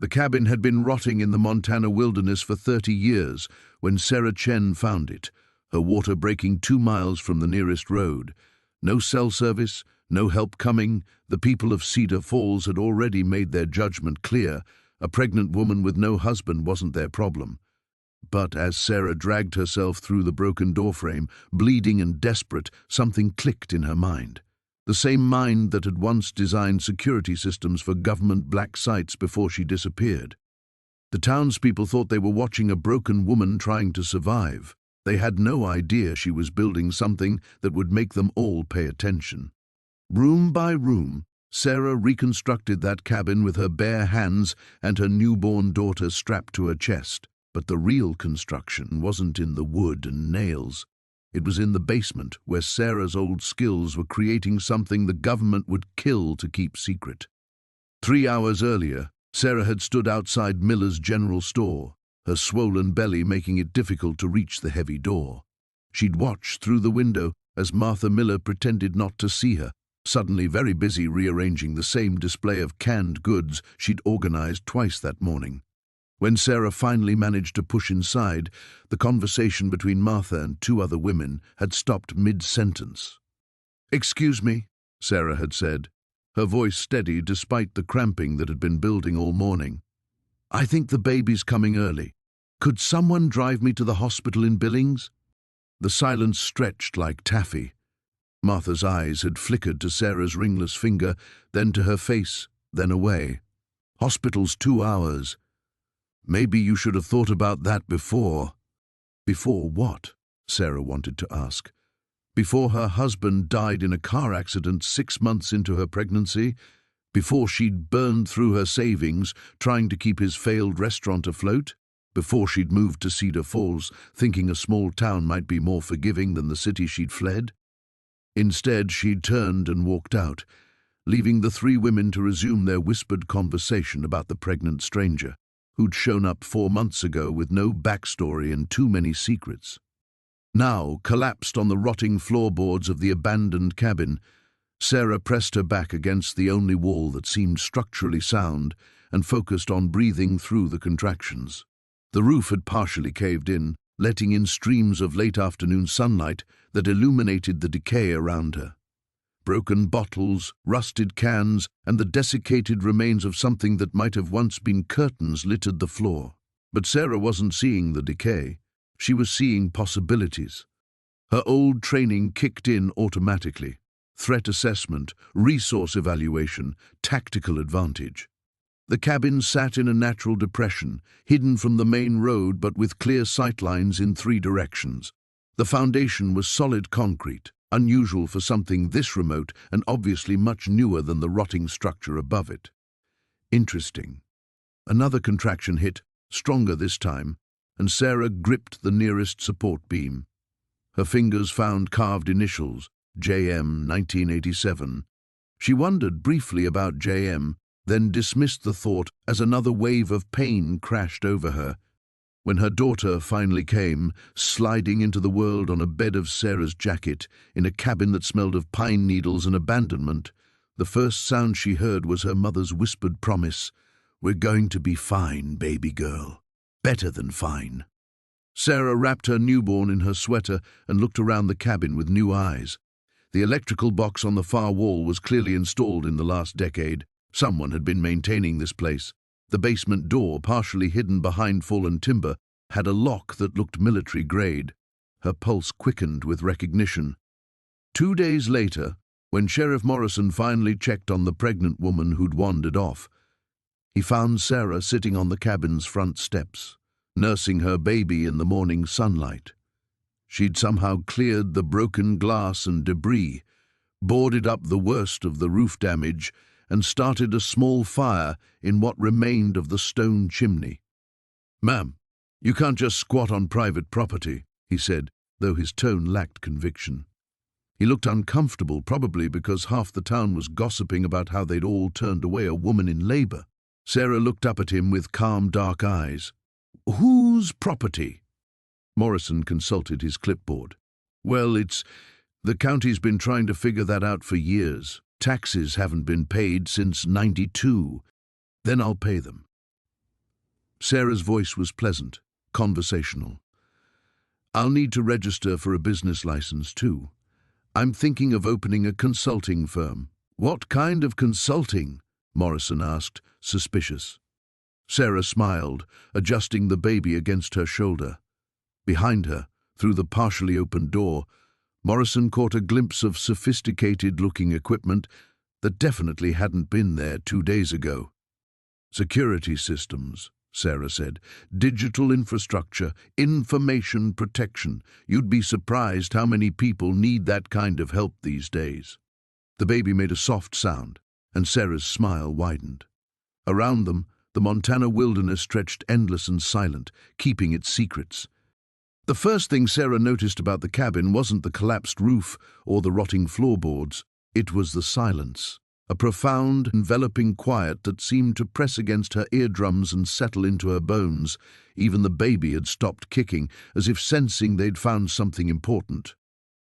The cabin had been rotting in the Montana wilderness for 30 years when Sarah Chen found it, her water breaking 2 miles from the nearest road. No cell service, no help coming. The people of Cedar Falls had already made their judgment clear. A pregnant woman with no husband wasn't their problem. But as Sarah dragged herself through the broken doorframe, bleeding and desperate, something clicked in her mind. The same mind that had once designed security systems for government black sites before she disappeared. The townspeople thought they were watching a broken woman trying to survive. They had no idea she was building something that would make them all pay attention. Room by room, Sarah reconstructed that cabin with her bare hands and her newborn daughter strapped to her chest. But the real construction wasn't in the wood and nails. It was in the basement, where Sarah's old skills were creating something the government would kill to keep secret. 3 hours earlier, Sarah had stood outside Miller's general store, her swollen belly making it difficult to reach the heavy door. She'd watched through the window as Martha Miller pretended not to see her, suddenly very busy rearranging the same display of canned goods she'd organized twice that morning. When Sarah finally managed to push inside, the conversation between Martha and 2 other women had stopped mid-sentence. "Excuse me," Sarah had said, her voice steady despite the cramping that had been building all morning. "I think the baby's coming early. Could someone drive me to the hospital in Billings?" The silence stretched like taffy. Martha's eyes had flickered to Sarah's ringless finger, then to her face, then away. "Hospital's 2 hours. Maybe you should have thought about that before." Before what? Sarah wanted to ask. Before her husband died in a car accident 6 months into her pregnancy? Before she'd burned through her savings trying to keep his failed restaurant afloat? Before she'd moved to Cedar Falls, thinking a small town might be more forgiving than the city she'd fled? Instead, she'd turned and walked out, leaving the 3 women to resume their whispered conversation about the pregnant stranger, who'd shown up 4 months ago with no backstory and too many secrets. Now, collapsed on the rotting floorboards of the abandoned cabin, Sarah pressed her back against the only wall that seemed structurally sound and focused on breathing through the contractions. The roof had partially caved in, letting in streams of late-afternoon sunlight that illuminated the decay around her. Broken bottles, rusted cans, and the desiccated remains of something that might have once been curtains littered the floor. But Sarah wasn't seeing the decay. She was seeing possibilities. Her old training kicked in automatically. Threat assessment, resource evaluation, tactical advantage. The cabin sat in a natural depression, hidden from the main road but with clear sightlines in 3 directions. The foundation was solid concrete, unusual for something this remote and obviously much newer than the rotting structure above it. Interesting. Another contraction hit, stronger this time, and Sarah gripped the nearest support beam. Her fingers found carved initials, JM 1987. She wondered briefly about JM, then dismissed the thought as another wave of pain crashed over her. When her daughter finally came, sliding into the world on a bed of Sarah's jacket, in a cabin that smelled of pine needles and abandonment, the first sound she heard was her mother's whispered promise, "We're going to be fine, baby girl. Better than fine." Sarah wrapped her newborn in her sweater and looked around the cabin with new eyes. The electrical box on the far wall was clearly installed in the last decade. Someone had been maintaining this place. The basement door, partially hidden behind fallen timber, had a lock that looked military-grade. Her pulse quickened with recognition. 2 days later, when Sheriff Morrison finally checked on the pregnant woman who'd wandered off, he found Sarah sitting on the cabin's front steps, nursing her baby in the morning sunlight. She'd somehow cleared the broken glass and debris, boarded up the worst of the roof damage, and started a small fire in what remained of the stone chimney. "Ma'am, you can't just squat on private property," he said, though his tone lacked conviction. He looked uncomfortable, probably because half the town was gossiping about how they'd all turned away a woman in labor. Sarah looked up at him with calm, dark eyes. "Whose property?" Morrison consulted his clipboard. "Well, the county's been trying to figure that out for years. Taxes haven't been paid since '92. Then I'll pay them." Sarah's voice was pleasant, conversational. "I'll need to register for a business license too. I'm thinking of opening a consulting firm." "What kind of consulting?" Morrison asked, suspicious. Sarah smiled, adjusting the baby against her shoulder. Behind her, through the partially opened door, Morrison caught a glimpse of sophisticated-looking equipment that definitely hadn't been there 2 days ago. "Security systems," Sarah said. "Digital infrastructure, information protection. You'd be surprised how many people need that kind of help these days." The baby made a soft sound, and Sarah's smile widened. Around them, the Montana wilderness stretched endless and silent, keeping its secrets. The first thing Sarah noticed about the cabin wasn't the collapsed roof or the rotting floorboards. It was the silence, a profound, enveloping quiet that seemed to press against her eardrums and settle into her bones. Even the baby had stopped kicking, as if sensing they'd found something important.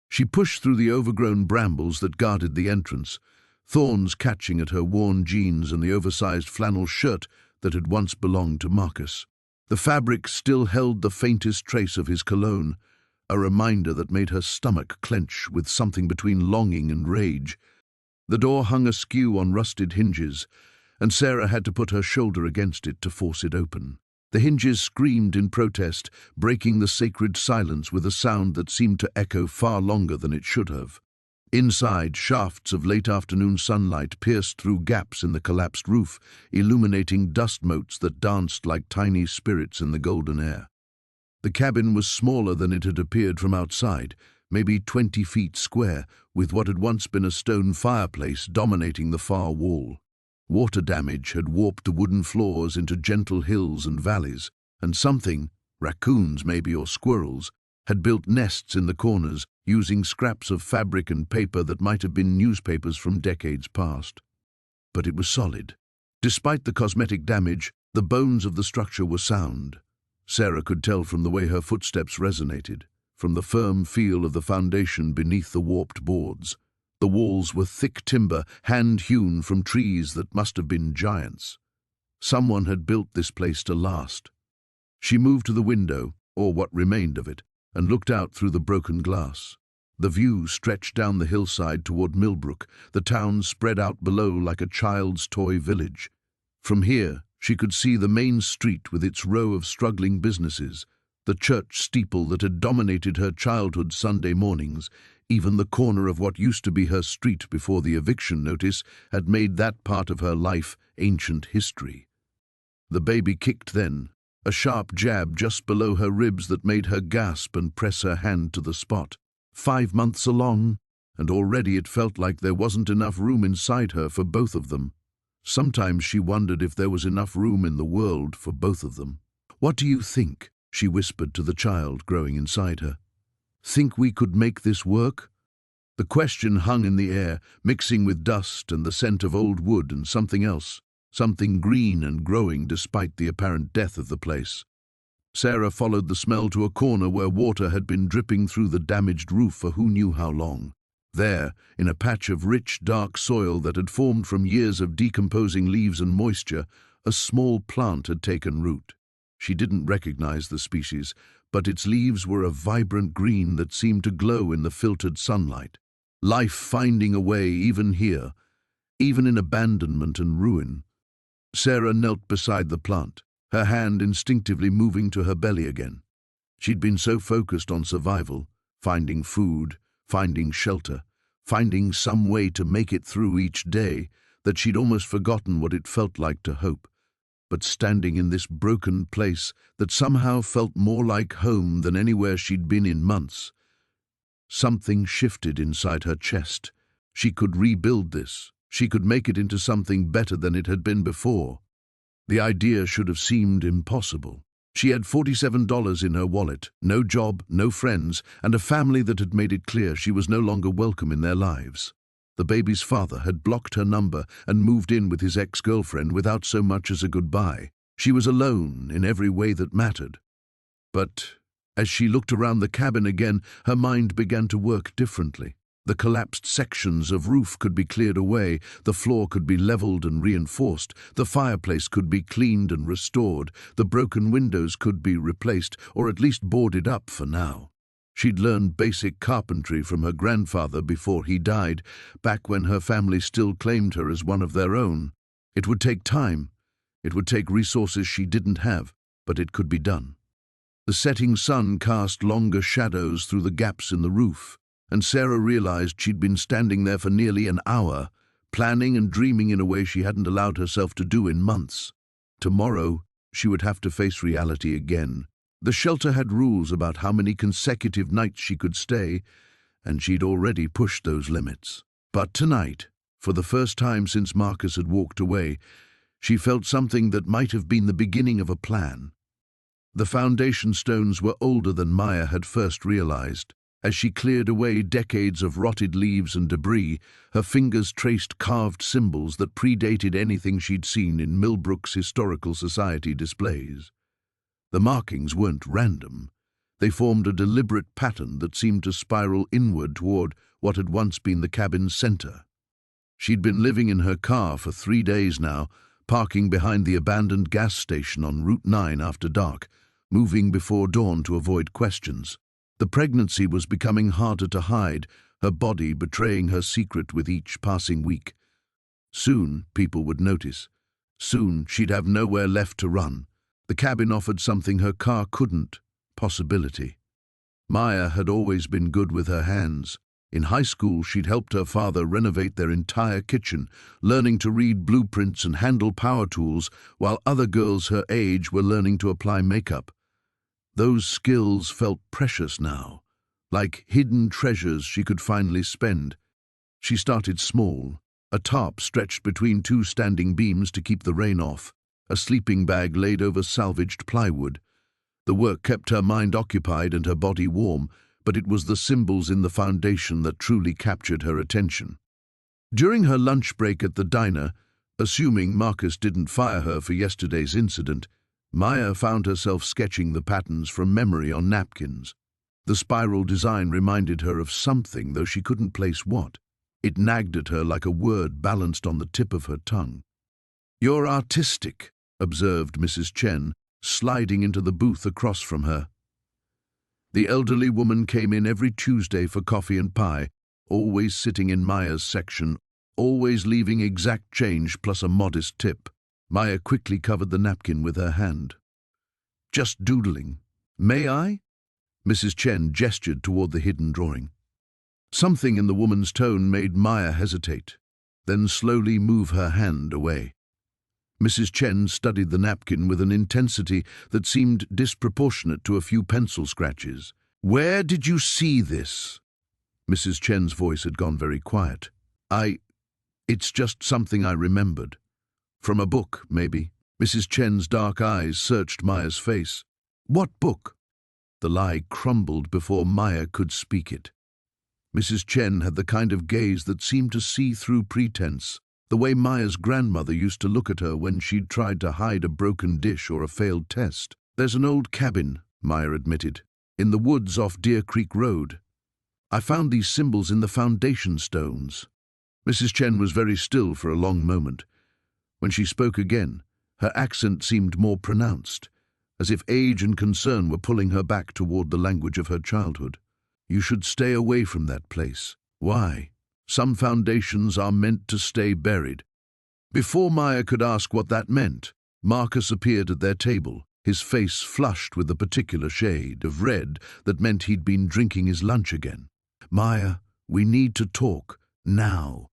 She pushed through the overgrown brambles that guarded the entrance, thorns catching at her worn jeans and the oversized flannel shirt that had once belonged to Marcus. The fabric still held the faintest trace of his cologne, a reminder that made her stomach clench with something between longing and rage. The door hung askew on rusted hinges, and Sarah had to put her shoulder against it to force it open. The hinges screamed in protest, breaking the sacred silence with a sound that seemed to echo far longer than it should have. Inside, shafts of late-afternoon sunlight pierced through gaps in the collapsed roof, illuminating dust motes that danced like tiny spirits in the golden air. The cabin was smaller than it had appeared from outside, maybe 20 feet square, with what had once been a stone fireplace dominating the far wall. Water damage had warped the wooden floors into gentle hills and valleys, and something, raccoons maybe or squirrels, had built nests in the corners, using scraps of fabric and paper that might have been newspapers from decades past. But it was solid. Despite the cosmetic damage, the bones of the structure were sound. Sarah could tell from the way her footsteps resonated, from the firm feel of the foundation beneath the warped boards. The walls were thick timber, hand-hewn from trees that must have been giants. Someone had built this place to last. She moved to the window, or what remained of it, and looked out through the broken glass. The view stretched down the hillside toward Millbrook, the town spread out below like a child's toy village. From here, she could see the main street with its row of struggling businesses, the church steeple that had dominated her childhood Sunday mornings. Even the corner of what used to be her street before the eviction notice had made that part of her life ancient history. The baby kicked then, a sharp jab just below her ribs that made her gasp and press her hand to the spot. 5 months along, and already it felt like there wasn't enough room inside her for both of them. Sometimes she wondered if there was enough room in the world for both of them. "What do you think?" she whispered to the child growing inside her. "Think we could make this work?" The question hung in the air, mixing with dust and the scent of old wood and something else, something green and growing despite the apparent death of the place. Sarah followed the smell to a corner where water had been dripping through the damaged roof for who knew how long. There, in a patch of rich, dark soil that had formed from years of decomposing leaves and moisture, a small plant had taken root. She didn't recognize the species, but its leaves were a vibrant green that seemed to glow in the filtered sunlight. Life finding a way even here, even in abandonment and ruin. Sarah knelt beside the plant, her hand instinctively moving to her belly again. She'd been so focused on survival, finding food, finding shelter, finding some way to make it through each day, that she'd almost forgotten what it felt like to hope. But standing in this broken place that somehow felt more like home than anywhere she'd been in months, something shifted inside her chest. She could rebuild this. She could make it into something better than it had been before. The idea should have seemed impossible. She had $47 in her wallet, no job, no friends, and a family that had made it clear she was no longer welcome in their lives. The baby's father had blocked her number and moved in with his ex-girlfriend without so much as a goodbye. She was alone in every way that mattered. But as she looked around the cabin again, her mind began to work differently. The collapsed sections of roof could be cleared away, the floor could be leveled and reinforced, the fireplace could be cleaned and restored, the broken windows could be replaced or at least boarded up for now. She'd learned basic carpentry from her grandfather before he died, back when her family still claimed her as one of their own. It would take time. It would take resources she didn't have, but it could be done. The setting sun cast longer shadows through the gaps in the roof, and Sarah realized she'd been standing there for nearly an hour, planning and dreaming in a way she hadn't allowed herself to do in months. Tomorrow, she would have to face reality again. The shelter had rules about how many consecutive nights she could stay, and she'd already pushed those limits. But tonight, for the first time since Marcus had walked away, she felt something that might have been the beginning of a plan. The foundation stones were older than Maya had first realized. As she cleared away decades of rotted leaves and debris, her fingers traced carved symbols that predated anything she'd seen in Millbrook's Historical Society displays. The markings weren't random. They formed a deliberate pattern that seemed to spiral inward toward what had once been the cabin's center. She'd been living in her car for 3 days now, parking behind the abandoned gas station on Route 9 after dark, moving before dawn to avoid questions. The pregnancy was becoming harder to hide, her body betraying her secret with each passing week. Soon, people would notice. Soon, she'd have nowhere left to run. The cabin offered something her car couldn't: possibility. Maya had always been good with her hands. In high school, she'd helped her father renovate their entire kitchen, learning to read blueprints and handle power tools, while other girls her age were learning to apply makeup. Those skills felt precious now, like hidden treasures she could finally spend. She started small, a tarp stretched between 2 standing beams to keep the rain off, a sleeping bag laid over salvaged plywood. The work kept her mind occupied and her body warm, but it was the symbols in the foundation that truly captured her attention. During her lunch break at the diner, assuming Marcus didn't fire her for yesterday's incident, Maya found herself sketching the patterns from memory on napkins. The spiral design reminded her of something, though she couldn't place what. It nagged at her like a word balanced on the tip of her tongue. "You're artistic," observed Mrs. Chen, sliding into the booth across from her. The elderly woman came in every Tuesday for coffee and pie, always sitting in Maya's section, always leaving exact change plus a modest tip. Maya quickly covered the napkin with her hand. "Just doodling. May I?" Mrs. Chen gestured toward the hidden drawing. Something in the woman's tone made Maya hesitate, then slowly move her hand away. Mrs. Chen studied the napkin with an intensity that seemed disproportionate to a few pencil scratches. "Where did you see this?" Mrs. Chen's voice had gone very quiet. It's just something I remembered. From a book, maybe." Mrs. Chen's dark eyes searched Maya's face. "What book?" The lie crumbled before Maya could speak it. Mrs. Chen had the kind of gaze that seemed to see through pretense, the way Maya's grandmother used to look at her when she'd tried to hide a broken dish or a failed test. "There's an old cabin," Maya admitted, "in the woods off Deer Creek Road. I found these symbols in the foundation stones." Mrs. Chen was very still for a long moment. When she spoke again, her accent seemed more pronounced, as if age and concern were pulling her back toward the language of her childhood. "You should stay away from that place." "Why?" "Some foundations are meant to stay buried." Before Maya could ask what that meant, Marcus appeared at their table, his face flushed with a particular shade of red that meant he'd been drinking his lunch again. "Maya, we need to talk, now."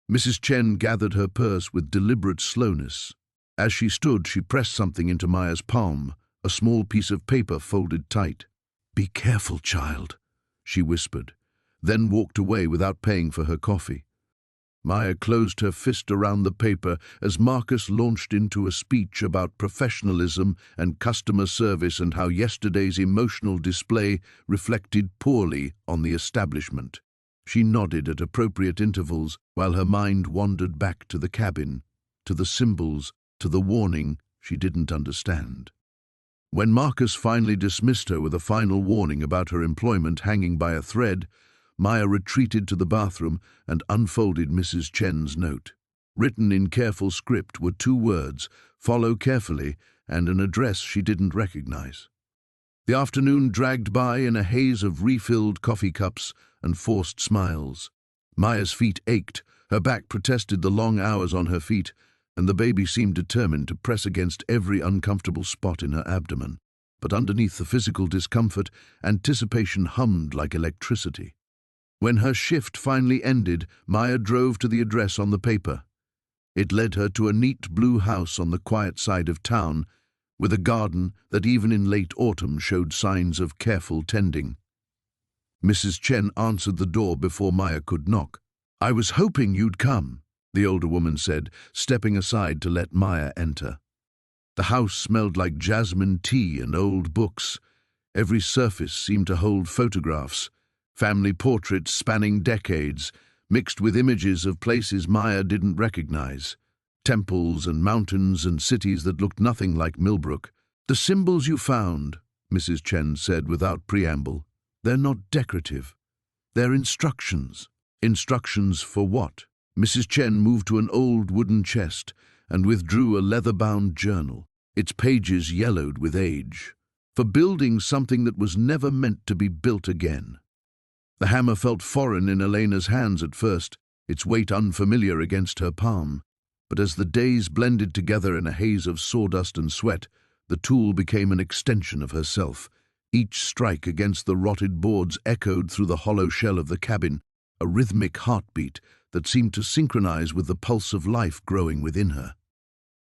Mrs. Chen gathered her purse with deliberate slowness. As she stood, she pressed something into Maya's palm, a small piece of paper folded tight. "Be careful, child," she whispered, then walked away without paying for her coffee. Maya closed her fist around the paper as Marcus launched into a speech about professionalism and customer service and how yesterday's emotional display reflected poorly on the establishment. She nodded at appropriate intervals while her mind wandered back to the cabin, to the symbols, to the warning she didn't understand. When Marcus finally dismissed her with a final warning about her employment hanging by a thread, Maya retreated to the bathroom and unfolded Mrs. Chen's note. Written in careful script were 2 words, "Follow carefully," and an address she didn't recognize. The afternoon dragged by in a haze of refilled coffee cups and forced smiles. Maya's feet ached, her back protested the long hours on her feet, and the baby seemed determined to press against every uncomfortable spot in her abdomen. But underneath the physical discomfort, anticipation hummed like electricity. When her shift finally ended, Maya drove to the address on the paper. It led her to a neat blue house on the quiet side of town, with a garden that even in late autumn showed signs of careful tending. Mrs. Chen answered the door before Maya could knock. "I was hoping you'd come," the older woman said, stepping aside to let Maya enter. The house smelled like jasmine tea and old books. Every surface seemed to hold photographs, family portraits spanning decades, mixed with images of places Maya didn't recognize. Temples and mountains and cities that looked nothing like Millbrook. "The symbols you found," Mrs. Chen said without preamble, "they're not decorative. They're instructions." "Instructions for what?" Mrs. Chen moved to an old wooden chest and withdrew a leather-bound journal, its pages yellowed with age. "For building something that was never meant to be built again." The hammer felt foreign in Elena's hands at first, its weight unfamiliar against her palm. But as the days blended together in a haze of sawdust and sweat, the tool became an extension of herself. Each strike against the rotted boards echoed through the hollow shell of the cabin, a rhythmic heartbeat that seemed to synchronize with the pulse of life growing within her.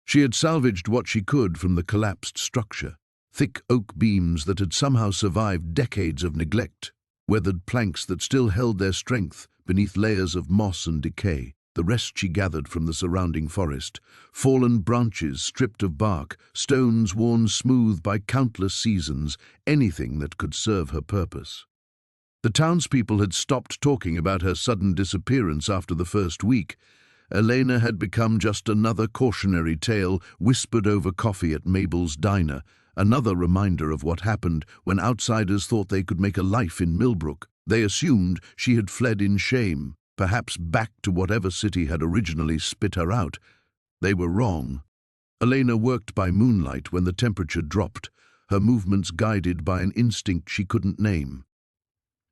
She had salvaged what she could from the collapsed structure, thick oak beams that had somehow survived decades of neglect, weathered planks that still held their strength beneath layers of moss and decay. The rest she gathered from the surrounding forest, fallen branches stripped of bark, stones worn smooth by countless seasons, anything that could serve her purpose. The townspeople had stopped talking about her sudden disappearance after the first week. Elena had become just another cautionary tale whispered over coffee at Mabel's diner, another reminder of what happened when outsiders thought they could make a life in Millbrook. They assumed she had fled in shame, perhaps back to whatever city had originally spit her out. They were wrong. Elena worked by moonlight when the temperature dropped, her movements guided by an instinct she couldn't name.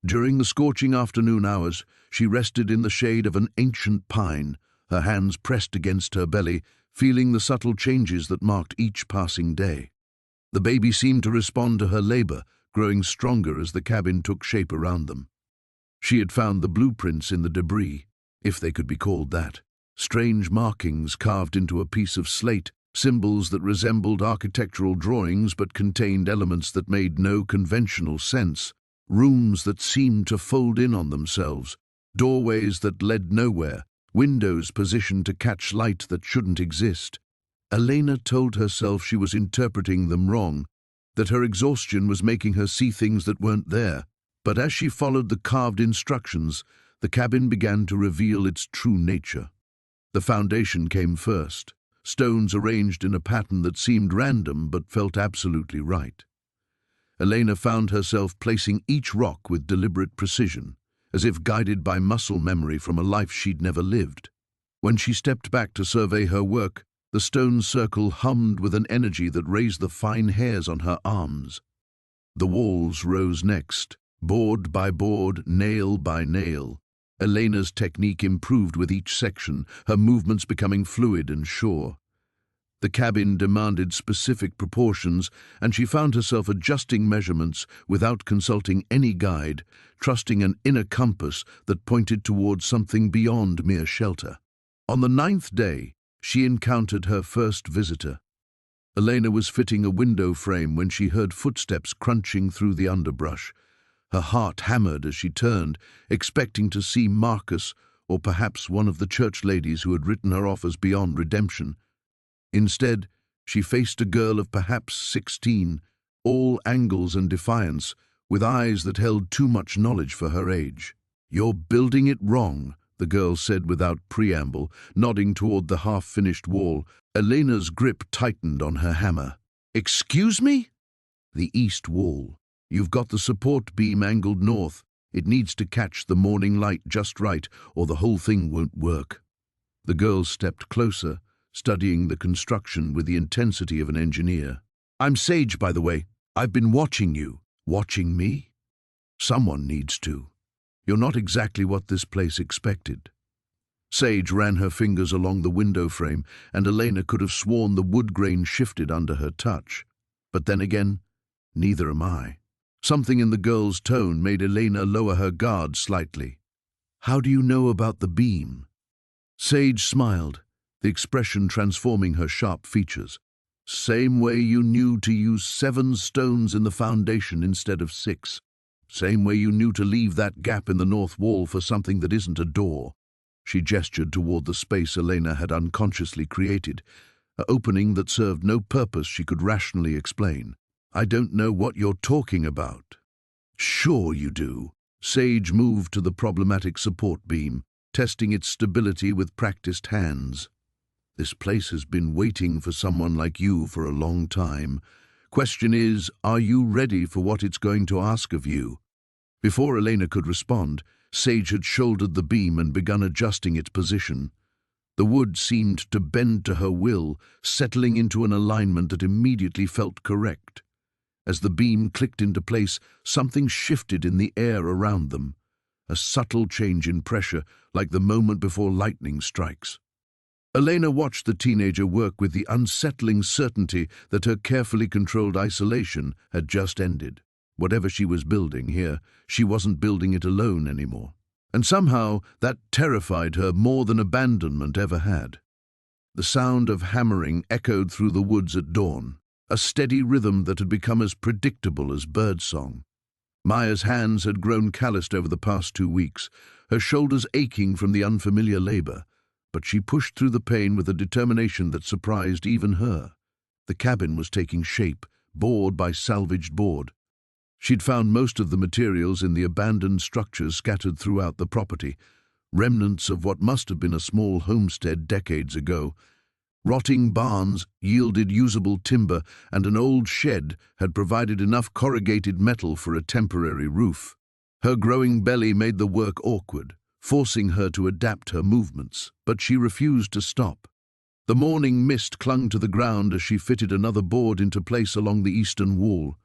During the scorching afternoon hours, she rested in the shade of an ancient pine, her hands pressed against her belly, feeling the subtle changes that marked each passing day. The baby seemed to respond to her labor, growing stronger as the cabin took shape around them. She had found the blueprints in the debris, if they could be called that. Strange markings carved into a piece of slate, symbols that resembled architectural drawings but contained elements that made no conventional sense. Rooms that seemed to fold in on themselves, doorways that led nowhere, windows positioned to catch light that shouldn't exist. Elena told herself she was interpreting them wrong, that her exhaustion was making her see things that weren't there. But as she followed the carved instructions, the cabin began to reveal its true nature. The foundation came first, stones arranged in a pattern that seemed random but felt absolutely right. Elena found herself placing each rock with deliberate precision, as if guided by muscle memory from a life she'd never lived. When she stepped back to survey her work, the stone circle hummed with an energy that raised the fine hairs on her arms. The walls rose next, board by board, nail by nail. Elena's technique improved with each section, her movements becoming fluid and sure. The cabin demanded specific proportions, and she found herself adjusting measurements without consulting any guide, trusting an inner compass that pointed towards something beyond mere shelter. On the 9th day, she encountered her first visitor. Elena was fitting a window frame when she heard footsteps crunching through the underbrush. Her heart hammered as she turned, expecting to see Marcus or perhaps one of the church ladies who had written her off as beyond redemption. Instead, she faced a girl of perhaps 16, all angles and defiance, with eyes that held too much knowledge for her age. "You're building it wrong," the girl said without preamble, nodding toward the half-finished wall. Elena's grip tightened on her hammer. "Excuse me?" "The east wall. You've got the support beam angled north. It needs to catch the morning light just right, or the whole thing won't work. The girl stepped closer, studying the construction with the intensity of an engineer. I'm Sage, by the way. I've been watching you. Watching me? Someone needs to. You're not exactly what this place expected. Sage ran her fingers along the window frame, and Elena could have sworn the wood grain shifted under her touch. But then again, neither am I. Something in the girl's tone made Elena lower her guard slightly. How do you know about the beam? Sage smiled, the expression transforming her sharp features. Same way you knew to use 7 stones in the foundation instead of 6. Same way you knew to leave that gap in the north wall for something that isn't a door. She gestured toward the space Elena had unconsciously created, an opening that served no purpose she could rationally explain. I don't know what you're talking about. Sure you do. Sage moved to the problematic support beam, testing its stability with practiced hands. This place has been waiting for someone like you for a long time. Question is, are you ready for what it's going to ask of you? Before Elena could respond, Sage had shouldered the beam and begun adjusting its position. The wood seemed to bend to her will, settling into an alignment that immediately felt correct. As the beam clicked into place, something shifted in the air around them, a subtle change in pressure, like the moment before lightning strikes. Elena watched the teenager work with the unsettling certainty that her carefully controlled isolation had just ended. Whatever she was building here, she wasn't building it alone anymore. And somehow that terrified her more than abandonment ever had. The sound of hammering echoed through the woods at dawn, a steady rhythm that had become as predictable as birdsong. Maya's hands had grown calloused over the past 2 weeks, her shoulders aching from the unfamiliar labor, but she pushed through the pain with a determination that surprised even her. The cabin was taking shape, board by salvaged board. She'd found most of the materials in the abandoned structures scattered throughout the property, remnants of what must have been a small homestead decades ago. Rotting barns yielded usable timber, and an old shed had provided enough corrugated metal for a temporary roof. Her growing belly made the work awkward, forcing her to adapt her movements, but she refused to stop. The morning mist clung to the ground as she fitted another board into place along the eastern wall.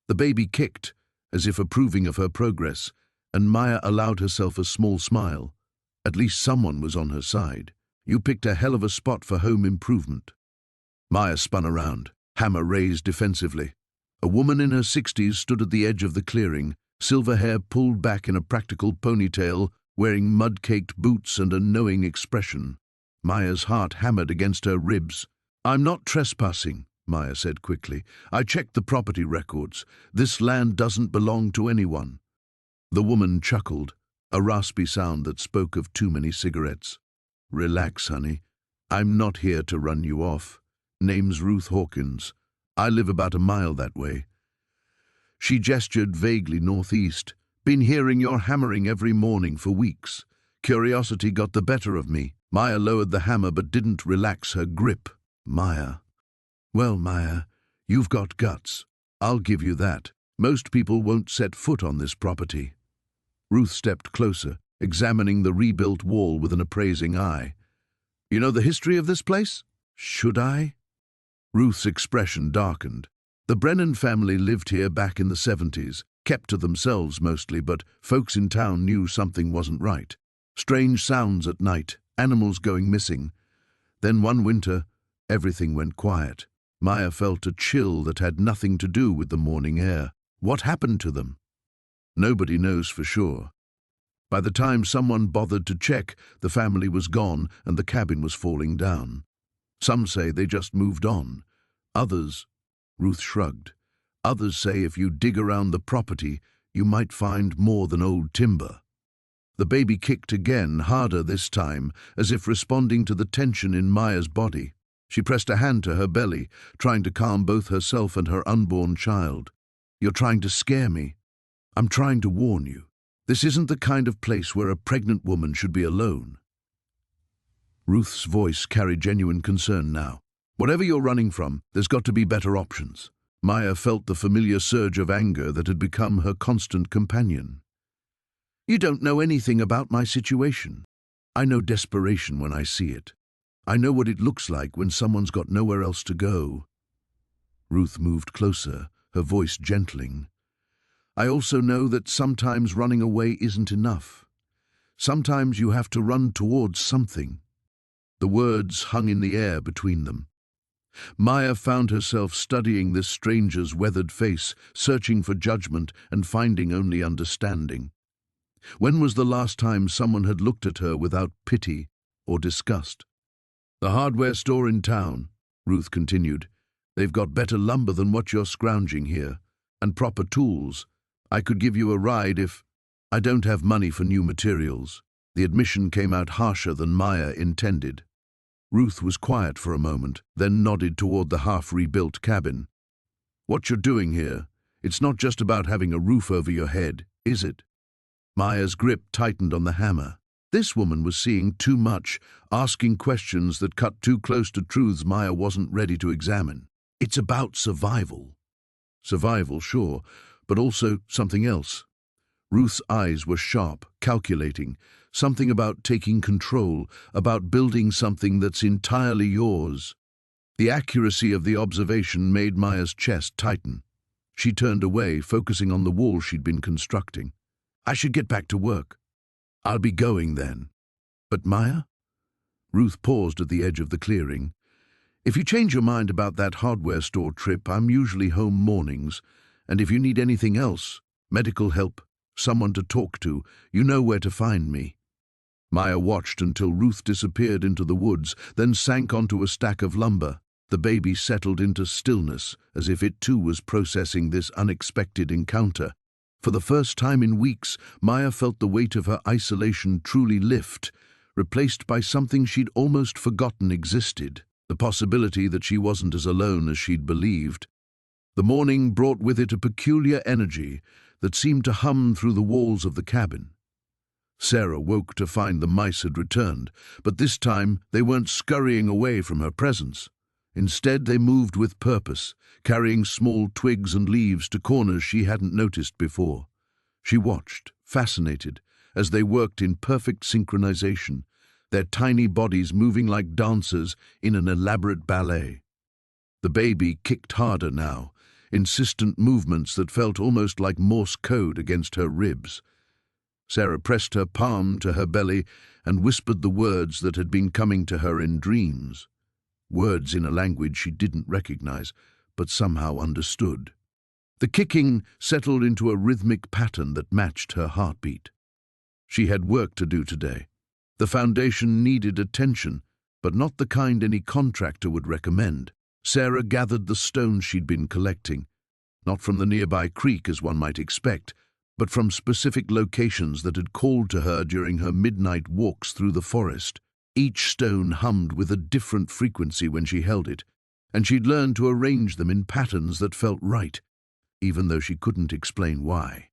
The baby kicked, as if approving of her progress, and Maya allowed herself a small smile. At least someone was on her side. You picked a hell of a spot for home improvement. Maya spun around, hammer raised defensively. A woman in her 60s stood at the edge of the clearing, silver hair pulled back in a practical ponytail, wearing mud-caked boots and a knowing expression. Maya's heart hammered against her ribs. I'm not trespassing, Maya said quickly. I checked the property records. This land doesn't belong to anyone. The woman chuckled, a raspy sound that spoke of too many cigarettes. Relax, honey. I'm not here to run you off. Name's Ruth Hawkins. I live about a mile that way. She gestured vaguely northeast. Been hearing your hammering every morning for weeks. Curiosity got the better of me. Maya lowered the hammer but didn't relax her grip. Maya. Well, Maya, you've got guts. I'll give you that. Most people won't set foot on this property. Ruth stepped closer, examining the rebuilt wall with an appraising eye. You know the history of this place? Should I? Ruth's expression darkened. The Brennan family lived here back in the 70s, kept to themselves mostly, but folks in town knew something wasn't right. Strange sounds at night, animals going missing. Then one winter, everything went quiet. Maya felt a chill that had nothing to do with the morning air. What happened to them? Nobody knows for sure. By the time someone bothered to check, the family was gone and the cabin was falling down. Some say they just moved on. Others, Ruth shrugged, others say if you dig around the property, you might find more than old timber. The baby kicked again, harder this time, as if responding to the tension in Maya's body. She pressed a hand to her belly, trying to calm both herself and her unborn child. You're trying to scare me. I'm trying to warn you. This isn't the kind of place where a pregnant woman should be alone. Ruth's voice carried genuine concern now. Whatever you're running from, there's got to be better options. Maya felt the familiar surge of anger that had become her constant companion. You don't know anything about my situation. I know desperation when I see it. I know what it looks like when someone's got nowhere else to go." Ruth moved closer, her voice gentling. "I also know that sometimes running away isn't enough. Sometimes you have to run towards something." The words hung in the air between them. Maya found herself studying this stranger's weathered face, searching for judgment and finding only understanding. When was the last time someone had looked at her without pity or disgust? "The hardware store in town," Ruth continued. "They've got better lumber than what you're scrounging here, and proper tools. I could give you a ride if—" "I don't have money for new materials." The admission came out harsher than Maya intended. Ruth was quiet for a moment, then nodded toward the half-rebuilt cabin. "What you're doing here, it's not just about having a roof over your head, is it?" Maya's grip tightened on the hammer. This woman was seeing too much, asking questions that cut too close to truths Maya wasn't ready to examine. "It's about survival." Survival, sure, but also something else. Ruth's eyes were sharp, calculating, something about taking control, about building something that's entirely yours. The accuracy of the observation made Maya's chest tighten. She turned away, focusing on the wall she'd been constructing. "I should get back to work." "I'll be going then." "But Maya?" Ruth paused at the edge of the clearing. "If you change your mind about that hardware store trip, I'm usually home mornings, and if you need anything else, medical help, someone to talk to, you know where to find me." Maya watched until Ruth disappeared into the woods, then sank onto a stack of lumber. The baby settled into stillness, as if it too was processing this unexpected encounter. For the first time in weeks, Maya felt the weight of her isolation truly lift, replaced by something she'd almost forgotten existed, the possibility that she wasn't as alone as she'd believed. The morning brought with it a peculiar energy that seemed to hum through the walls of the cabin. Sarah woke to find the mice had returned, but this time they weren't scurrying away from her presence. Instead, they moved with purpose, carrying small twigs and leaves to corners she hadn't noticed before. She watched, fascinated, as they worked in perfect synchronization, their tiny bodies moving like dancers in an elaborate ballet. The baby kicked harder now, insistent movements that felt almost like Morse code against her ribs. Sarah pressed her palm to her belly and whispered the words that had been coming to her in dreams. Words in a language she didn't recognize, but somehow understood. The kicking settled into a rhythmic pattern that matched her heartbeat. She had work to do today. The foundation needed attention, but not the kind any contractor would recommend. Sarah gathered the stones she'd been collecting, not from the nearby creek as one might expect, but from specific locations that had called to her during her midnight walks through the forest. Each stone hummed with a different frequency when she held it, and she'd learned to arrange them in patterns that felt right, even though she couldn't explain why.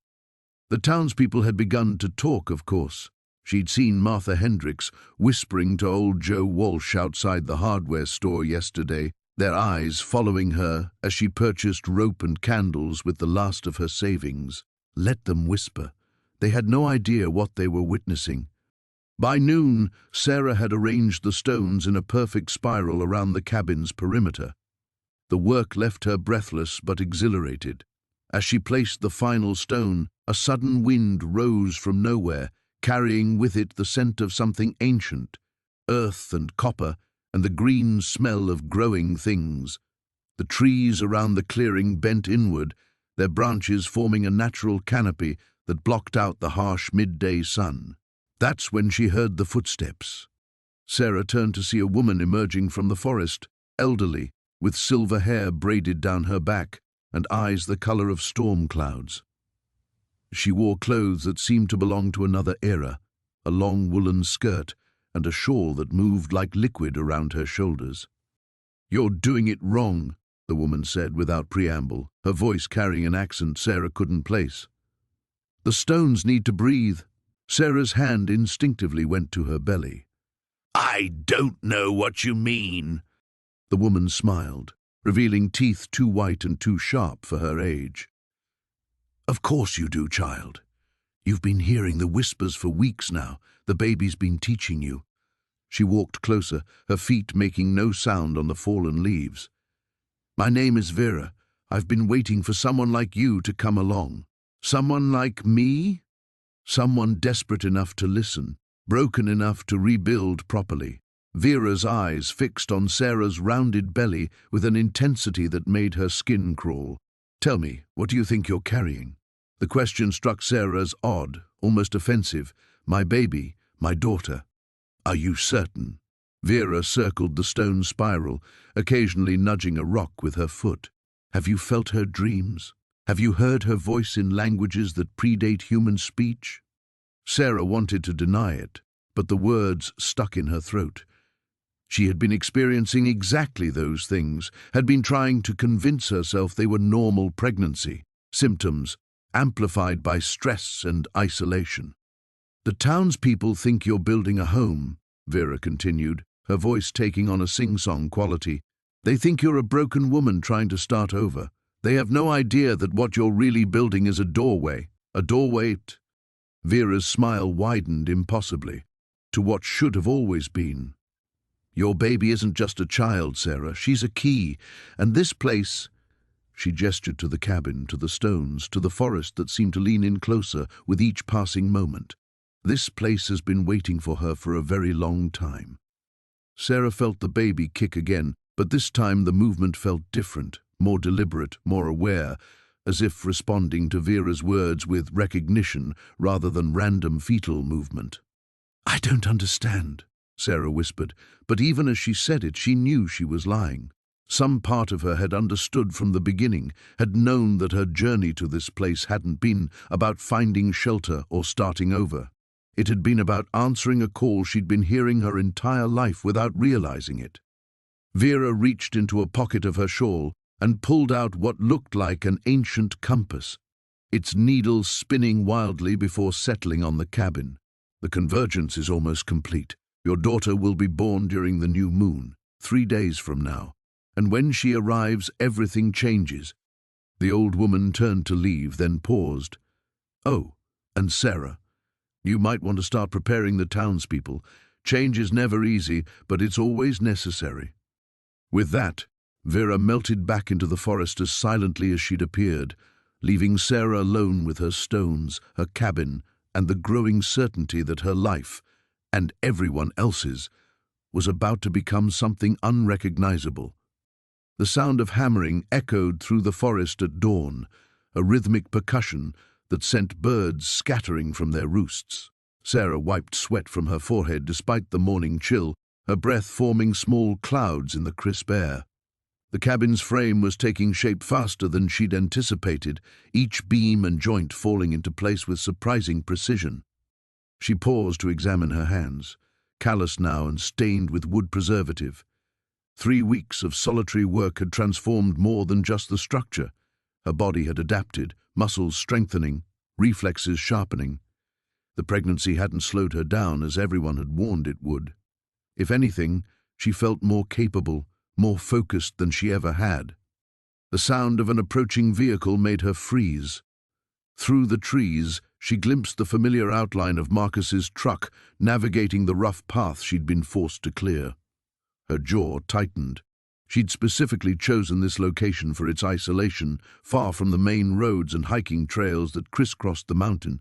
The townspeople had begun to talk, of course. She'd seen Martha Hendricks whispering to old Joe Walsh outside the hardware store yesterday, their eyes following her as she purchased rope and candles with the last of her savings. Let them whisper. They had no idea what they were witnessing. By noon, Sarah had arranged the stones in a perfect spiral around the cabin's perimeter. The work left her breathless but exhilarated. As she placed the final stone, a sudden wind rose from nowhere, carrying with it the scent of something ancient, earth and copper, and the green smell of growing things. The trees around the clearing bent inward, their branches forming a natural canopy that blocked out the harsh midday sun. That's when she heard the footsteps. Sarah turned to see a woman emerging from the forest, elderly, with silver hair braided down her back and eyes the color of storm clouds. She wore clothes that seemed to belong to another era, a long woolen skirt and a shawl that moved like liquid around her shoulders. "You're doing it wrong," the woman said without preamble, her voice carrying an accent Sarah couldn't place. "The stones need to breathe." Sarah's hand instinctively went to her belly. "I don't know what you mean." The woman smiled, revealing teeth too white and too sharp for her age. "Of course you do, child. You've been hearing the whispers for weeks now. The baby's been teaching you. She walked closer, her feet making no sound on the fallen leaves. My name is Vera. I've been waiting for someone like you to come along. Someone like me? Someone desperate enough to listen, broken enough to rebuild properly. Vera's eyes fixed on Sarah's rounded belly with an intensity that made her skin crawl. Tell me, what do you think you're carrying? The question struck Sarah as odd, almost offensive. My baby, my daughter. Are you certain? Vera circled the stone spiral, occasionally nudging a rock with her foot. Have you felt her dreams? Have you heard her voice in languages that predate human speech? Sarah wanted to deny it, but the words stuck in her throat. She had been experiencing exactly those things, had been trying to convince herself they were normal pregnancy, symptoms amplified by stress and isolation. The townspeople think you're building a home, Vera continued, her voice taking on a sing-song quality. They think you're a broken woman trying to start over. They have no idea that what you're really building is a doorway. A doorway. Vera's smile widened impossibly, to what should have always been. Your baby isn't just a child, Sarah. She's a key. And this place... She gestured to the cabin, to the stones, to the forest that seemed to lean in closer with each passing moment. This place has been waiting for her for a very long time. Sarah felt the baby kick again, but this time the movement felt different, more deliberate, more aware, as if responding to Vera's words with recognition rather than random fetal movement. I don't understand, Sarah whispered, but even as she said it, she knew she was lying. Some part of her had understood from the beginning, had known that her journey to this place hadn't been about finding shelter or starting over. It had been about answering a call she'd been hearing her entire life without realizing it. Vera reached into a pocket of her shawl and pulled out what looked like an ancient compass, its needle spinning wildly before settling on the cabin. The convergence is almost complete. Your daughter will be born during the new moon, 3 days from now. And when she arrives, everything changes. The old woman turned to leave, then paused. Oh, and Sarah, you might want to start preparing the townspeople. Change is never easy, but it's always necessary. With that, Vera melted back into the forest as silently as she'd appeared, leaving Sarah alone with her stones, her cabin, and the growing certainty that her life, and everyone else's, was about to become something unrecognizable. The sound of hammering echoed through the forest at dawn, a rhythmic percussion that sent birds scattering from their roosts. Sarah wiped sweat from her forehead despite the morning chill, her breath forming small clouds in the crisp air. The cabin's frame was taking shape faster than she'd anticipated, each beam and joint falling into place with surprising precision. She paused to examine her hands, calloused now and stained with wood preservative. 3 weeks of solitary work had transformed more than just the structure. Her body had adapted, muscles strengthening, reflexes sharpening. The pregnancy hadn't slowed her down as everyone had warned it would. If anything, she felt more capable, more focused than she ever had. The sound of an approaching vehicle made her freeze. Through the trees, she glimpsed the familiar outline of Marcus's truck navigating the rough path she'd been forced to clear. Her jaw tightened. She'd specifically chosen this location for its isolation, far from the main roads and hiking trails that crisscrossed the mountain.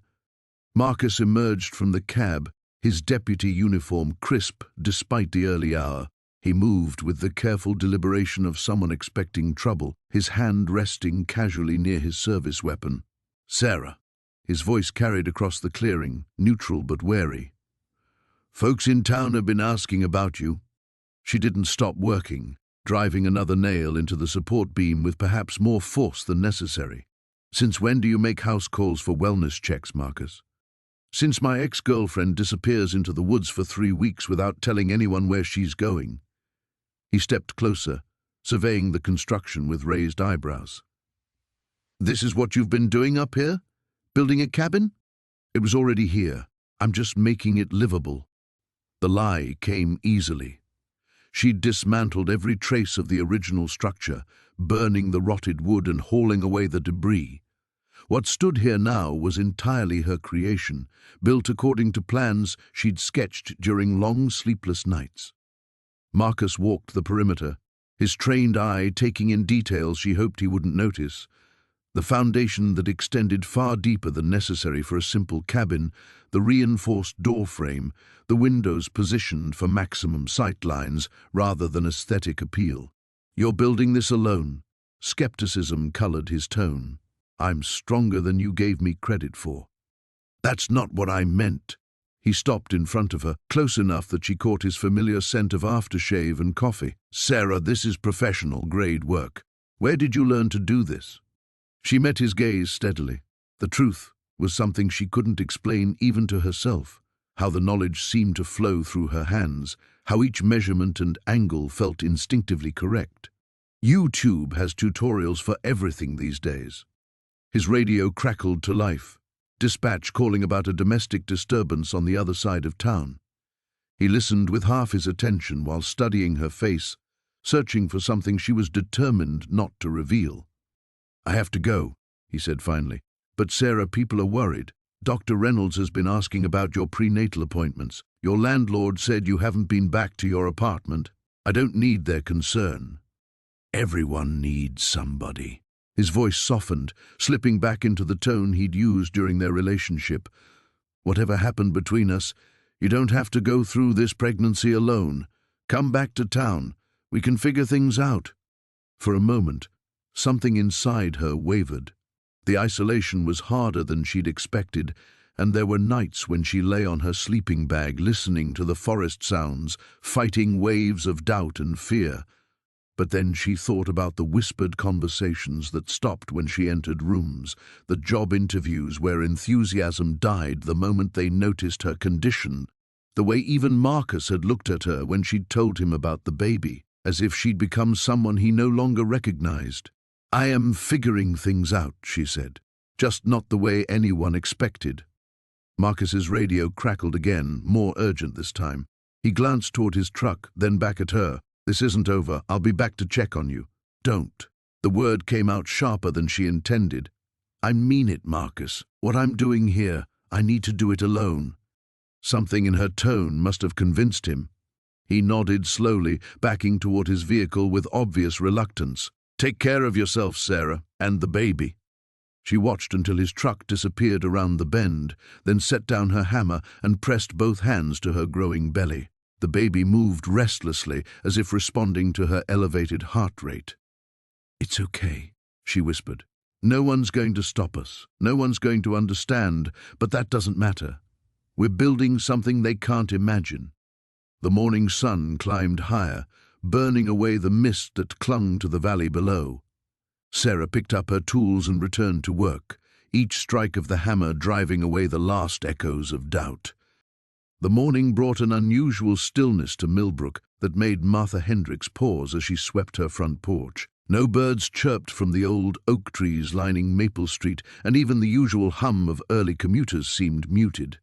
Marcus emerged from the cab, his deputy uniform crisp despite the early hour. He moved with the careful deliberation of someone expecting trouble, his hand resting casually near his service weapon. Sarah. His voice carried across the clearing, neutral but wary. Folks in town have been asking about you. She didn't stop working, driving another nail into the support beam with perhaps more force than necessary. Since when do you make house calls for wellness checks, Marcus? Since my ex-girlfriend disappears into the woods for 3 weeks without telling anyone where she's going. He stepped closer, surveying the construction with raised eyebrows. This is what you've been doing up here? Building a cabin? It was already here. I'm just making it livable. The lie came easily. She'd dismantled every trace of the original structure, burning the rotted wood and hauling away the debris. What stood here now was entirely her creation, built according to plans she'd sketched during long sleepless nights. Marcus walked the perimeter, his trained eye taking in details she hoped he wouldn't notice. The foundation that extended far deeper than necessary for a simple cabin, the reinforced doorframe, the windows positioned for maximum sight lines rather than aesthetic appeal. "You're building this alone." Skepticism colored his tone. "I'm stronger than you gave me credit for." "That's not what I meant." He stopped in front of her, close enough that she caught his familiar scent of aftershave and coffee. "Sarah, this is professional-grade work. Where did you learn to do this?" She met his gaze steadily. The truth was something she couldn't explain even to herself, how the knowledge seemed to flow through her hands, how each measurement and angle felt instinctively correct. YouTube has tutorials for everything these days. His radio crackled to life, dispatch calling about a domestic disturbance on the other side of town. He listened with half his attention while studying her face, searching for something she was determined not to reveal. "I have to go," he said finally. "But Sarah, people are worried. Dr. Reynolds has been asking about your prenatal appointments. Your landlord said you haven't been back to your apartment. I don't need their concern." "Everyone needs somebody." His voice softened, slipping back into the tone he'd used during their relationship. "Whatever happened between us, you don't have to go through this pregnancy alone. Come back to town. We can figure things out." For a moment, something inside her wavered. The isolation was harder than she'd expected, and there were nights when she lay on her sleeping bag listening to the forest sounds, fighting waves of doubt and fear. But then she thought about the whispered conversations that stopped when she entered rooms, the job interviews where enthusiasm died the moment they noticed her condition, the way even Marcus had looked at her when she'd told him about the baby, as if she'd become someone he no longer recognized. "I am figuring things out," she said, "just not the way anyone expected." Marcus's radio crackled again, more urgent this time. He glanced toward his truck, then back at her. "This isn't over. I'll be back to check on you." "Don't." The word came out sharper than she intended. "I mean it, Marcus. What I'm doing here, I need to do it alone." Something in her tone must have convinced him. He nodded slowly, backing toward his vehicle with obvious reluctance. "Take care of yourself, Sarah, and the baby." She watched until his truck disappeared around the bend, then set down her hammer and pressed both hands to her growing belly. The baby moved restlessly, as if responding to her elevated heart rate. "It's okay," she whispered. "No one's going to stop us. No one's going to understand, but that doesn't matter. We're building something they can't imagine." The morning sun climbed higher, burning away the mist that clung to the valley below. Sarah picked up her tools and returned to work, each strike of the hammer driving away the last echoes of doubt. The morning brought an unusual stillness to Millbrook that made Martha Hendricks pause as she swept her front porch. No birds chirped from the old oak trees lining Maple Street, and even the usual hum of early commuters seemed muted.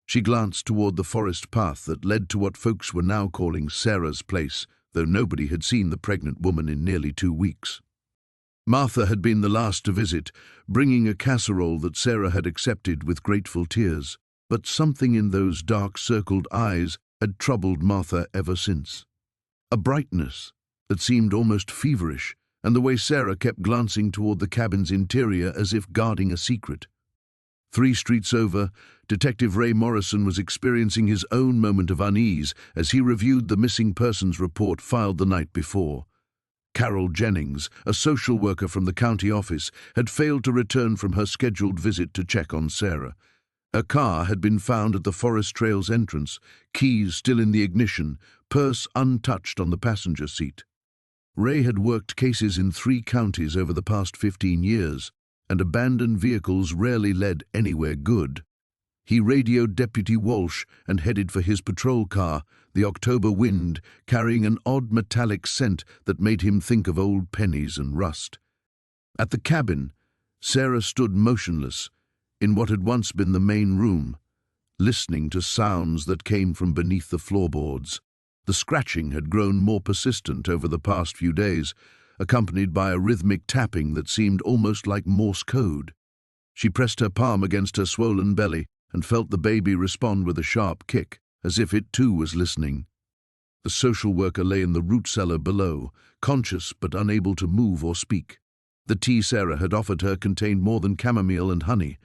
She glanced toward the forest path that led to what folks were now calling Sarah's place, though nobody had seen the pregnant woman in nearly 2 weeks. Martha had been the last to visit, bringing a casserole that Sarah had accepted with grateful tears. But something in those dark-circled eyes had troubled Martha ever since. A brightness that seemed almost feverish, and the way Sarah kept glancing toward the cabin's interior as if guarding a secret. 3 streets over, Detective Ray Morrison was experiencing his own moment of unease as he reviewed the missing persons report filed the night before. Carol Jennings, a social worker from the county office, had failed to return from her scheduled visit to check on Sarah. Her car had been found at the Forest Trail's entrance, keys still in the ignition, purse untouched on the passenger seat. Ray had worked cases in 3 counties over the past 15 years, and abandoned vehicles rarely led anywhere good. He radioed Deputy Walsh and headed for his patrol car, the October Wind, carrying an odd metallic scent that made him think of old pennies and rust. At the cabin, Sarah stood motionless, in what had once been the main room, listening to sounds that came from beneath the floorboards. The scratching had grown more persistent over the past few days, accompanied by a rhythmic tapping that seemed almost like Morse code. She pressed her palm against her swollen belly and felt the baby respond with a sharp kick, as if it too was listening. The social worker lay in the root cellar below, conscious but unable to move or speak. The tea Sarah had offered her contained more than chamomile and honey.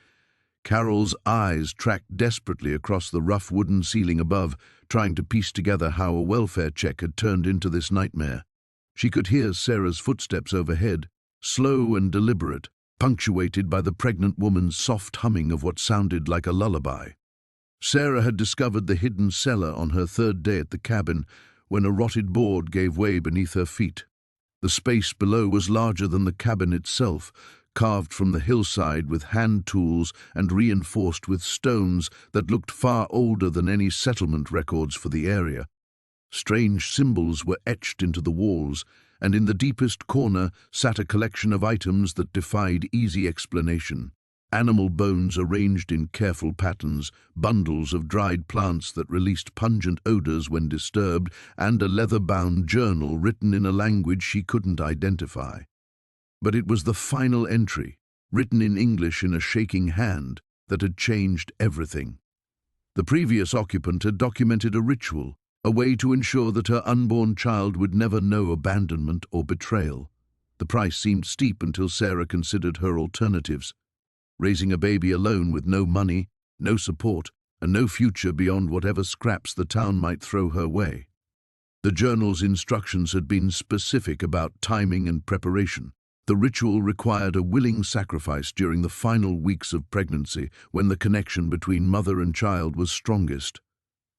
Carol's eyes tracked desperately across the rough wooden ceiling above, trying to piece together how a welfare check had turned into this nightmare. She could hear Sarah's footsteps overhead, slow and deliberate, punctuated by the pregnant woman's soft humming of what sounded like a lullaby. Sarah had discovered the hidden cellar on her third day at the cabin when a rotted board gave way beneath her feet. The space below was larger than the cabin itself, carved from the hillside with hand tools and reinforced with stones that looked far older than any settlement records for the area. Strange symbols were etched into the walls, and in the deepest corner sat a collection of items that defied easy explanation. Animal bones arranged in careful patterns, bundles of dried plants that released pungent odors when disturbed, and a leather-bound journal written in a language she couldn't identify. But it was the final entry, written in English in a shaking hand, that had changed everything. The previous occupant had documented a ritual, a way to ensure that her unborn child would never know abandonment or betrayal. The price seemed steep until Sarah considered her alternatives. Raising a baby alone with no money, no support, and no future beyond whatever scraps the town might throw her way. The journal's instructions had been specific about timing and preparation. The ritual required a willing sacrifice during the final weeks of pregnancy, when the connection between mother and child was strongest.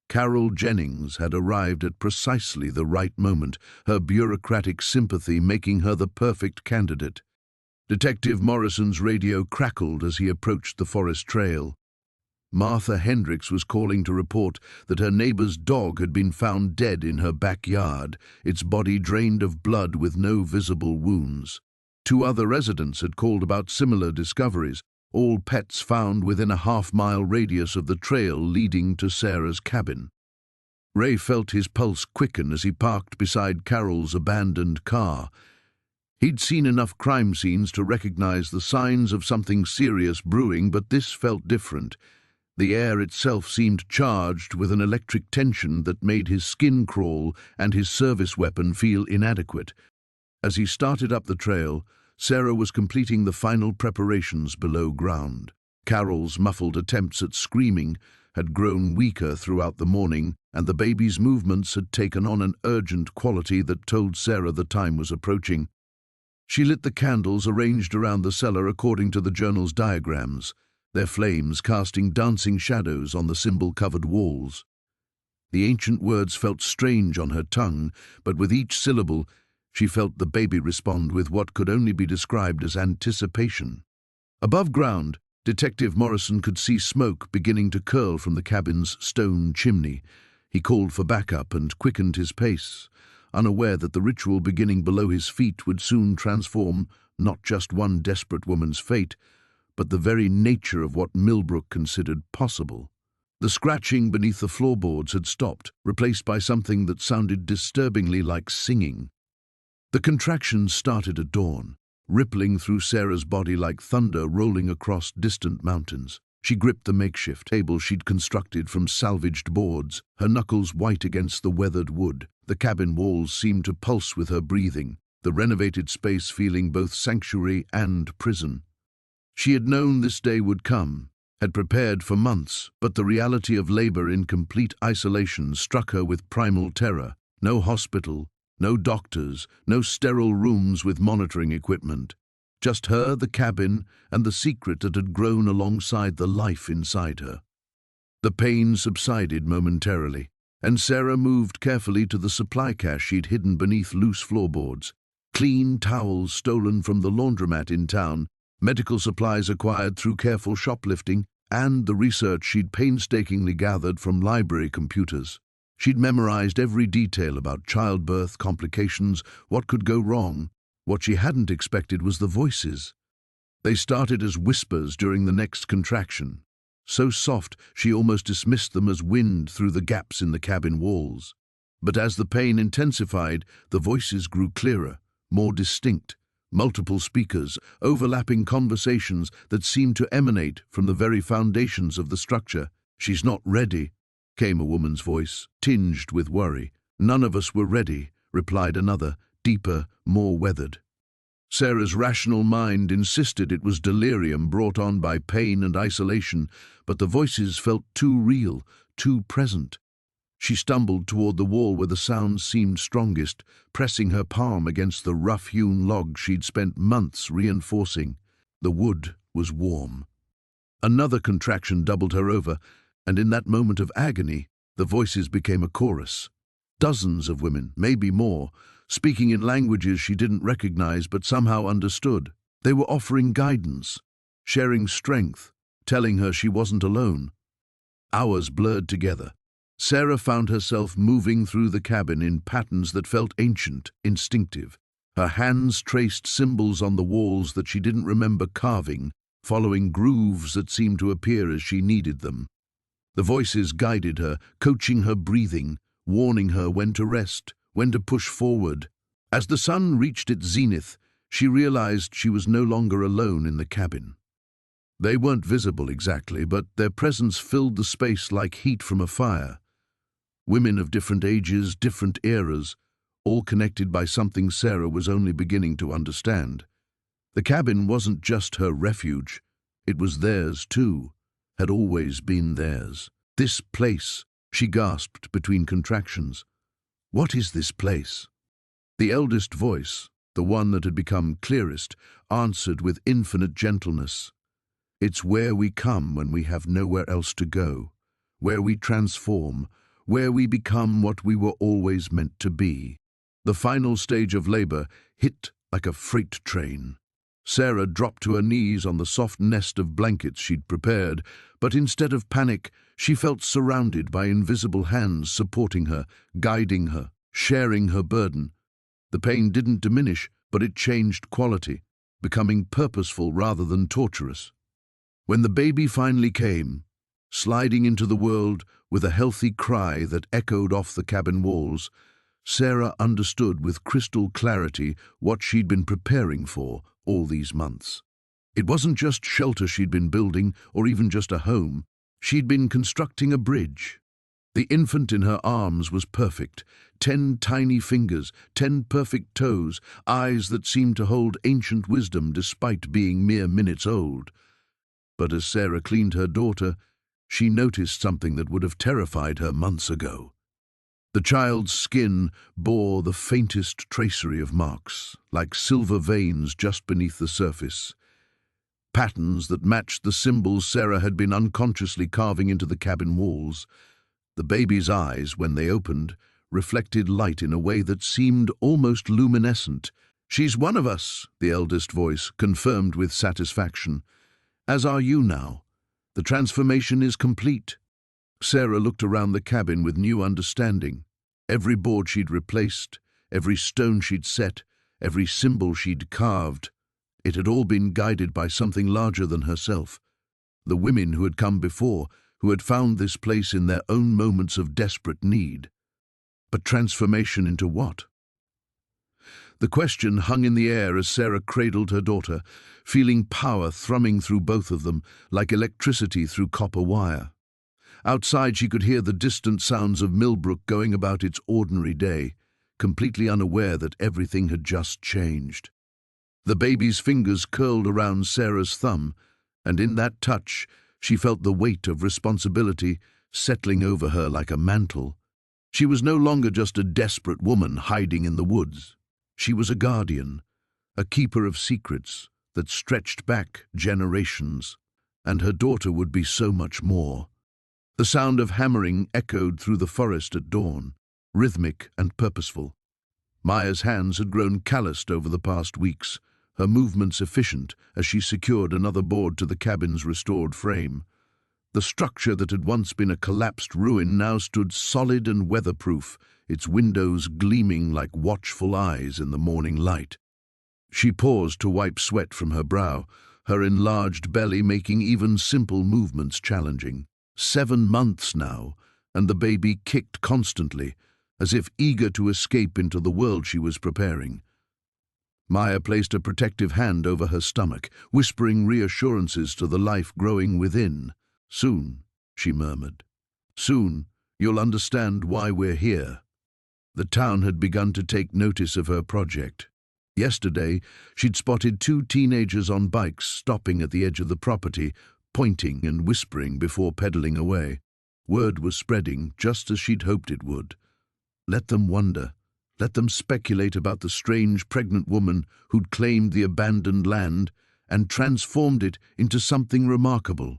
Carol Jennings had arrived at precisely the right moment, her bureaucratic sympathy making her the perfect candidate. Detective Morrison's radio crackled as he approached the forest trail. Martha Hendricks was calling to report that her neighbor's dog had been found dead in her backyard, its body drained of blood with no visible wounds. 2 other residents had called about similar discoveries, all pets found within a half-mile radius of the trail leading to Sarah's cabin. Ray felt his pulse quicken as he parked beside Carol's abandoned car. He'd seen enough crime scenes to recognize the signs of something serious brewing, but this felt different. The air itself seemed charged with an electric tension that made his skin crawl and his service weapon feel inadequate. As he started up the trail, Sarah was completing the final preparations below ground. Carol's muffled attempts at screaming had grown weaker throughout the morning, and the baby's movements had taken on an urgent quality that told Sarah the time was approaching. She lit the candles arranged around the cellar according to the journal's diagrams, their flames casting dancing shadows on the symbol-covered walls. The ancient words felt strange on her tongue, but with each syllable, she felt the baby respond with what could only be described as anticipation. Above ground, Detective Morrison could see smoke beginning to curl from the cabin's stone chimney. He called for backup and quickened his pace, unaware that the ritual beginning below his feet would soon transform not just one desperate woman's fate, but the very nature of what Millbrook considered possible. The scratching beneath the floorboards had stopped, replaced by something that sounded disturbingly like singing. The contractions started at dawn, rippling through Sarah's body like thunder rolling across distant mountains. She gripped the makeshift table she'd constructed from salvaged boards, her knuckles white against the weathered wood. The cabin walls seemed to pulse with her breathing, the renovated space feeling both sanctuary and prison. She had known this day would come, had prepared for months, but the reality of labor in complete isolation struck her with primal terror. No hospital, no doctors, no sterile rooms with monitoring equipment. Just her, the cabin, and the secret that had grown alongside the life inside her. The pain subsided momentarily, and Sarah moved carefully to the supply cache she'd hidden beneath loose floorboards. Clean towels stolen from the laundromat in town, medical supplies acquired through careful shoplifting, and the research she'd painstakingly gathered from library computers. She'd memorized every detail about childbirth, complications, what could go wrong. What she hadn't expected was the voices. They started as whispers during the next contraction, so soft she almost dismissed them as wind through the gaps in the cabin walls. But as the pain intensified, the voices grew clearer, more distinct, multiple speakers, overlapping conversations that seemed to emanate from the very foundations of the structure. "She's not ready," came a woman's voice, tinged with worry. "None of us were ready," replied another, deeper, more weathered. Sarah's rational mind insisted it was delirium brought on by pain and isolation, but the voices felt too real, too present. She stumbled toward the wall where the sounds seemed strongest, pressing her palm against the rough-hewn log she'd spent months reinforcing. The wood was warm. Another contraction doubled her over, and in that moment of agony, the voices became a chorus. Dozens of women, maybe more, speaking in languages she didn't recognize but somehow understood. They were offering guidance, sharing strength, telling her she wasn't alone. Hours blurred together. Sarah found herself moving through the cabin in patterns that felt ancient, instinctive. Her hands traced symbols on the walls that she didn't remember carving, following grooves that seemed to appear as she needed them. The voices guided her, coaching her breathing, warning her when to rest, when to push forward. As the sun reached its zenith, she realized she was no longer alone in the cabin. They weren't visible exactly, but their presence filled the space like heat from a fire. Women of different ages, different eras, all connected by something Sarah was only beginning to understand. The cabin wasn't just her refuge, it was theirs too, had always been theirs. This place, she gasped between contractions. What is this place? The eldest voice, the one that had become clearest, answered with infinite gentleness. It's where we come when we have nowhere else to go, where we transform, where we become what we were always meant to be. The final stage of labor hit like a freight train. Sarah dropped to her knees on the soft nest of blankets she'd prepared, but instead of panic, she felt surrounded by invisible hands supporting her, guiding her, sharing her burden. The pain didn't diminish, but it changed quality, becoming purposeful rather than torturous. When the baby finally came, sliding into the world with a healthy cry that echoed off the cabin walls, Sarah understood with crystal clarity what she'd been preparing for all these months. It wasn't just shelter she'd been building, or even just a home. She'd been constructing a bridge. The infant in her arms was perfect. 10 tiny fingers, 10 perfect toes, eyes that seemed to hold ancient wisdom despite being mere minutes old. But as Sarah cleaned her daughter, she noticed something that would have terrified her months ago. The child's skin bore the faintest tracery of marks, like silver veins just beneath the surface. Patterns that matched the symbols Sarah had been unconsciously carving into the cabin walls. The baby's eyes, when they opened, reflected light in a way that seemed almost luminescent. "She's one of us," the eldest voice confirmed with satisfaction. "As are you now. The transformation is complete." Sarah looked around the cabin with new understanding. Every board she'd replaced, every stone she'd set, every symbol she'd carved, it had all been guided by something larger than herself. The women who had come before, who had found this place in their own moments of desperate need. But transformation into what? The question hung in the air as Sarah cradled her daughter, feeling power thrumming through both of them like electricity through copper wire. Outside she could hear the distant sounds of Millbrook going about its ordinary day, completely unaware that everything had just changed. The baby's fingers curled around Sarah's thumb, and in that touch she felt the weight of responsibility settling over her like a mantle. She was no longer just a desperate woman hiding in the woods. She was a guardian, a keeper of secrets that stretched back generations, and her daughter would be so much more. The sound of hammering echoed through the forest at dawn, rhythmic and purposeful. Maya's hands had grown calloused over the past weeks, her movements efficient as she secured another board to the cabin's restored frame. The structure that had once been a collapsed ruin now stood solid and weatherproof, its windows gleaming like watchful eyes in the morning light. She paused to wipe sweat from her brow, her enlarged belly making even simple movements challenging. 7 months now, and the baby kicked constantly, as if eager to escape into the world she was preparing. Maya placed a protective hand over her stomach, whispering reassurances to the life growing within. "Soon," she murmured. "Soon, you'll understand why we're here." The town had begun to take notice of her project. Yesterday, she'd spotted 2 teenagers on bikes stopping at the edge of the property, pointing and whispering before pedaling away. Word was spreading just as she'd hoped it would. Let them wonder. Let them speculate about the strange pregnant woman who'd claimed the abandoned land and transformed it into something remarkable.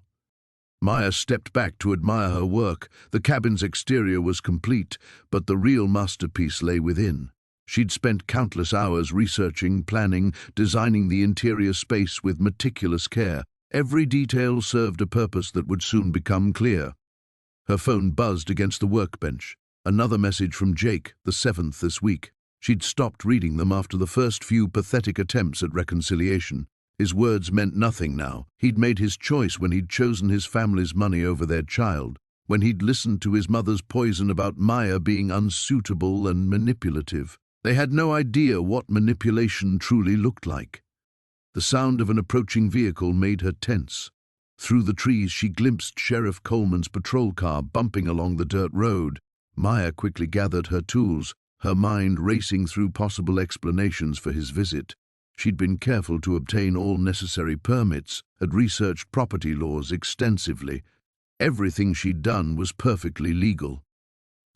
Maya stepped back to admire her work. The cabin's exterior was complete, but the real masterpiece lay within. She'd spent countless hours researching, planning, designing the interior space with meticulous care. Every detail served a purpose that would soon become clear. Her phone buzzed against the workbench. Another message from Jake, the 7th this week. She'd stopped reading them after the first few pathetic attempts at reconciliation. His words meant nothing now. He'd made his choice when he'd chosen his family's money over their child, when he'd listened to his mother's poison about Maya being unsuitable and manipulative. They had no idea what manipulation truly looked like. The sound of an approaching vehicle made her tense. Through the trees she glimpsed Sheriff Coleman's patrol car bumping along the dirt road. Maya quickly gathered her tools, her mind racing through possible explanations for his visit. She'd been careful to obtain all necessary permits, had researched property laws extensively. Everything she'd done was perfectly legal.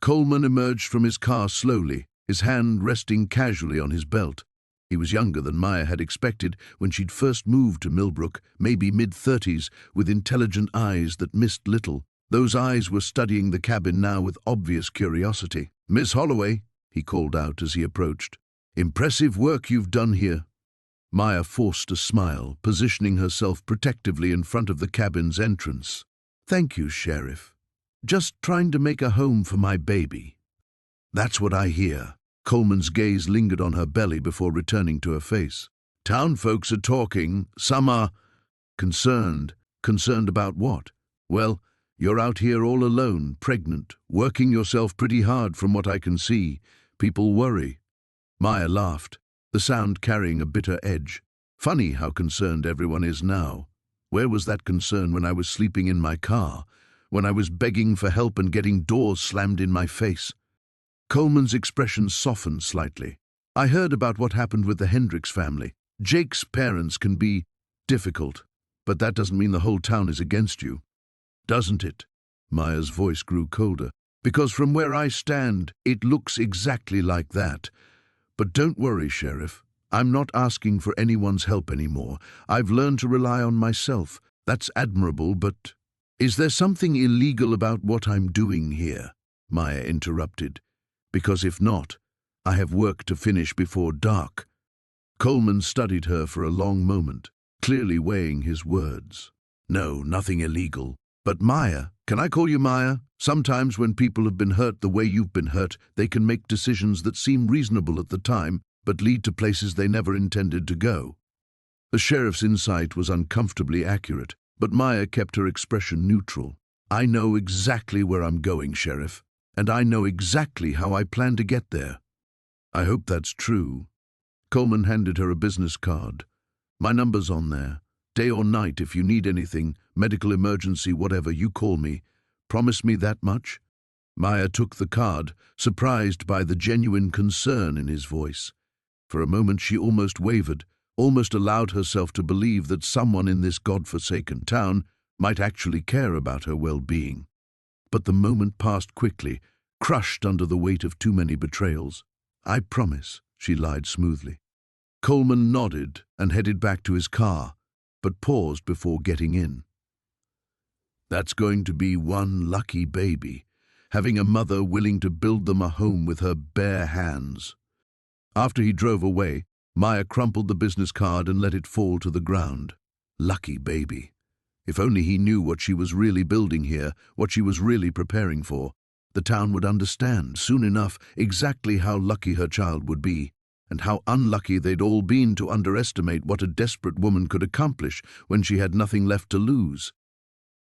Coleman emerged from his car slowly, his hand resting casually on his belt. He was younger than Maya had expected when she'd first moved to Millbrook, maybe mid-30s, with intelligent eyes that missed little. Those eyes were studying the cabin now with obvious curiosity. "Miss Holloway," he called out as he approached. "Impressive work you've done here." Maya forced a smile, positioning herself protectively in front of the cabin's entrance. "Thank you, Sheriff. Just trying to make a home for my baby." "That's what I hear." Coleman's gaze lingered on her belly before returning to her face. "Town folks are talking. Some are concerned. Concerned about what? Well, you're out here all alone, pregnant, working yourself pretty hard from what I can see. People worry." Maya laughed, the sound carrying a bitter edge. "Funny how concerned everyone is now. Where was that concern when I was sleeping in my car, when I was begging for help and getting doors slammed in my face?" Coleman's expression softened slightly. "I heard about what happened with the Hendricks family. Jake's parents can be difficult, but that doesn't mean the whole town is against you." "Doesn't it?" Maya's voice grew colder. "Because from where I stand, it looks exactly like that. But don't worry, Sheriff. I'm not asking for anyone's help anymore. I've learned to rely on myself. That's admirable, but—" "Is there something illegal about what I'm doing here?" Maya interrupted. "Because if not, I have work to finish before dark." Coleman studied her for a long moment, clearly weighing his words. "No, nothing illegal. But Maya, can I call you Maya? Sometimes when people have been hurt the way you've been hurt, they can make decisions that seem reasonable at the time, but lead to places they never intended to go." The sheriff's insight was uncomfortably accurate, but Maya kept her expression neutral. "I know exactly where I'm going, Sheriff, and I know exactly how I plan to get there." "I hope that's true." Coleman handed her a business card. "My number's on there. Day or night, if you need anything, medical emergency, whatever, you call me. Promise me that much?" Maya took the card, surprised by the genuine concern in his voice. For a moment she almost wavered, almost allowed herself to believe that someone in this God-forsaken town might actually care about her well-being. But the moment passed quickly, crushed under the weight of too many betrayals. "I promise," she lied smoothly. Coleman nodded and headed back to his car, but paused before getting in. "That's going to be one lucky baby, having a mother willing to build them a home with her bare hands." After he drove away, Maya crumpled the business card and let it fall to the ground. Lucky baby. If only he knew what she was really building here, what she was really preparing for. The town would understand, soon enough, exactly how lucky her child would be, and how unlucky they'd all been to underestimate what a desperate woman could accomplish when she had nothing left to lose.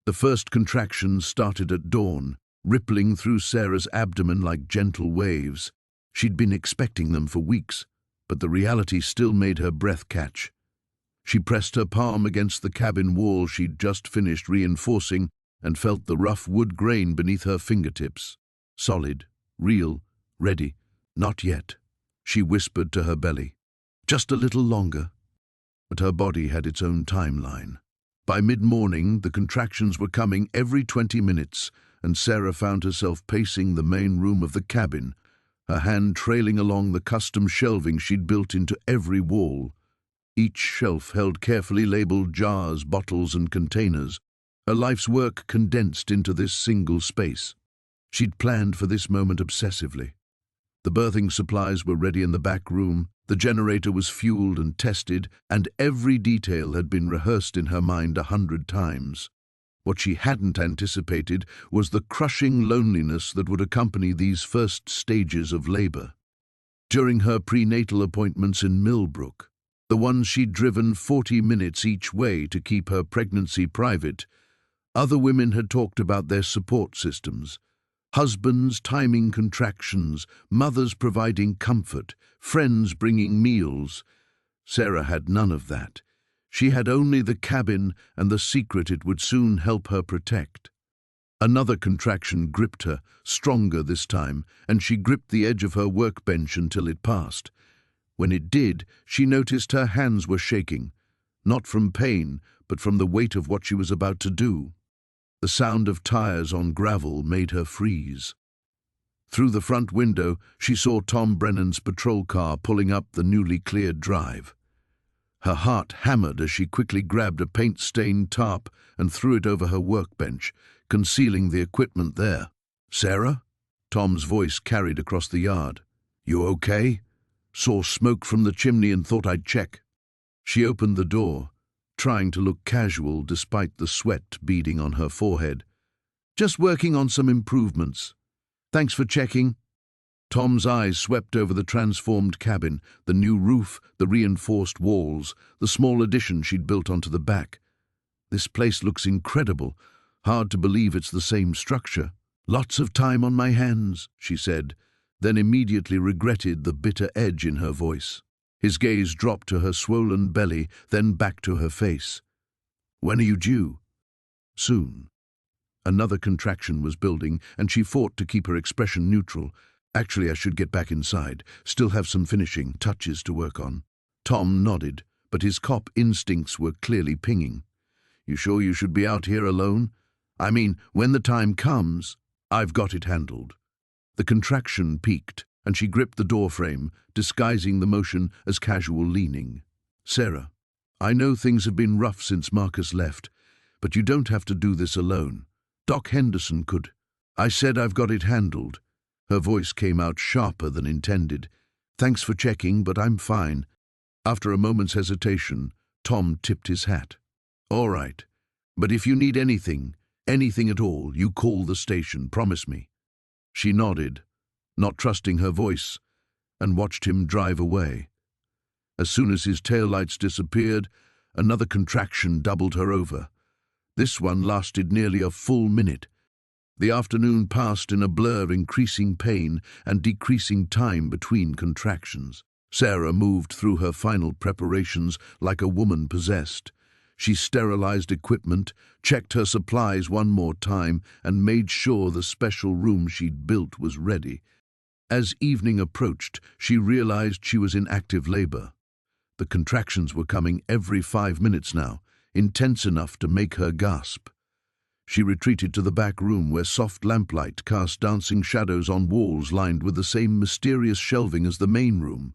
The first contractions started at dawn, rippling through Sarah's abdomen like gentle waves. She'd been expecting them for weeks, but the reality still made her breath catch. She pressed her palm against the cabin wall she'd just finished reinforcing and felt the rough wood grain beneath her fingertips. Solid, real, ready. Not yet, she whispered to her belly. Just a little longer. But her body had its own timeline. By mid-morning, the contractions were coming every 20 minutes, and Sarah found herself pacing the main room of the cabin, her hand trailing along the custom shelving she'd built into every wall. Each shelf held carefully labeled jars, bottles, and containers, her life's work condensed into this single space. She'd planned for this moment obsessively. The birthing supplies were ready in the back room, the generator was fueled and tested, and every detail had been rehearsed in her mind 100 times. What she hadn't anticipated was the crushing loneliness that would accompany these first stages of labor. During her prenatal appointments in Millbrook, the ones she'd driven 40 minutes each way to keep her pregnancy private, other women had talked about their support systems. Husbands timing contractions, mothers providing comfort, friends bringing meals. Sarah had none of that. She had only the cabin and the secret it would soon help her protect. Another contraction gripped her, stronger this time, and she gripped the edge of her workbench until it passed. When it did, she noticed her hands were shaking, not from pain, but from the weight of what she was about to do. The sound of tires on gravel made her freeze. Through the front window, she saw Tom Brennan's patrol car pulling up the newly cleared drive. Her heart hammered as she quickly grabbed a paint-stained tarp and threw it over her workbench, concealing the equipment there. "Sarah?" Tom's voice carried across the yard. "You okay?" "Saw smoke from the chimney and thought I'd check." She opened the door, trying to look casual despite the sweat beading on her forehead. "Just working on some improvements. Thanks for checking." Tom's eyes swept over the transformed cabin, the new roof, the reinforced walls, the small addition she'd built onto the back. "This place looks incredible. Hard to believe it's the same structure." "Lots of time on my hands," she said, then immediately regretted the bitter edge in her voice. His gaze dropped to her swollen belly, then back to her face. "When are you due?" "Soon." Another contraction was building, and she fought to keep her expression neutral. "Actually, I should get back inside. Still have some finishing touches to work on." Tom nodded, but his cop instincts were clearly pinging. "You sure you should be out here alone? I mean, when the time comes, I've got it handled." The contraction peaked, and she gripped the doorframe, disguising the motion as casual leaning. "Sarah, I know things have been rough since Marcus left, but you don't have to do this alone. Doc Henderson could." "I said I've got it handled." Her voice came out sharper than intended. "Thanks for checking, but I'm fine." After a moment's hesitation, Tom tipped his hat. "All right, but if you need anything at all, you call the station, promise me." She nodded, not trusting her voice, and watched him drive away. As soon as his taillights disappeared, another contraction doubled her over. This one lasted nearly a full minute. The afternoon passed in a blur, increasing pain and decreasing time between contractions. Sarah moved through her final preparations like a woman possessed. She sterilized equipment, checked her supplies one more time, and made sure the special room she'd built was ready. As evening approached, she realized she was in active labor. The contractions were coming every 5 minutes now, intense enough to make her gasp. She retreated to the back room where soft lamplight cast dancing shadows on walls lined with the same mysterious shelving as the main room.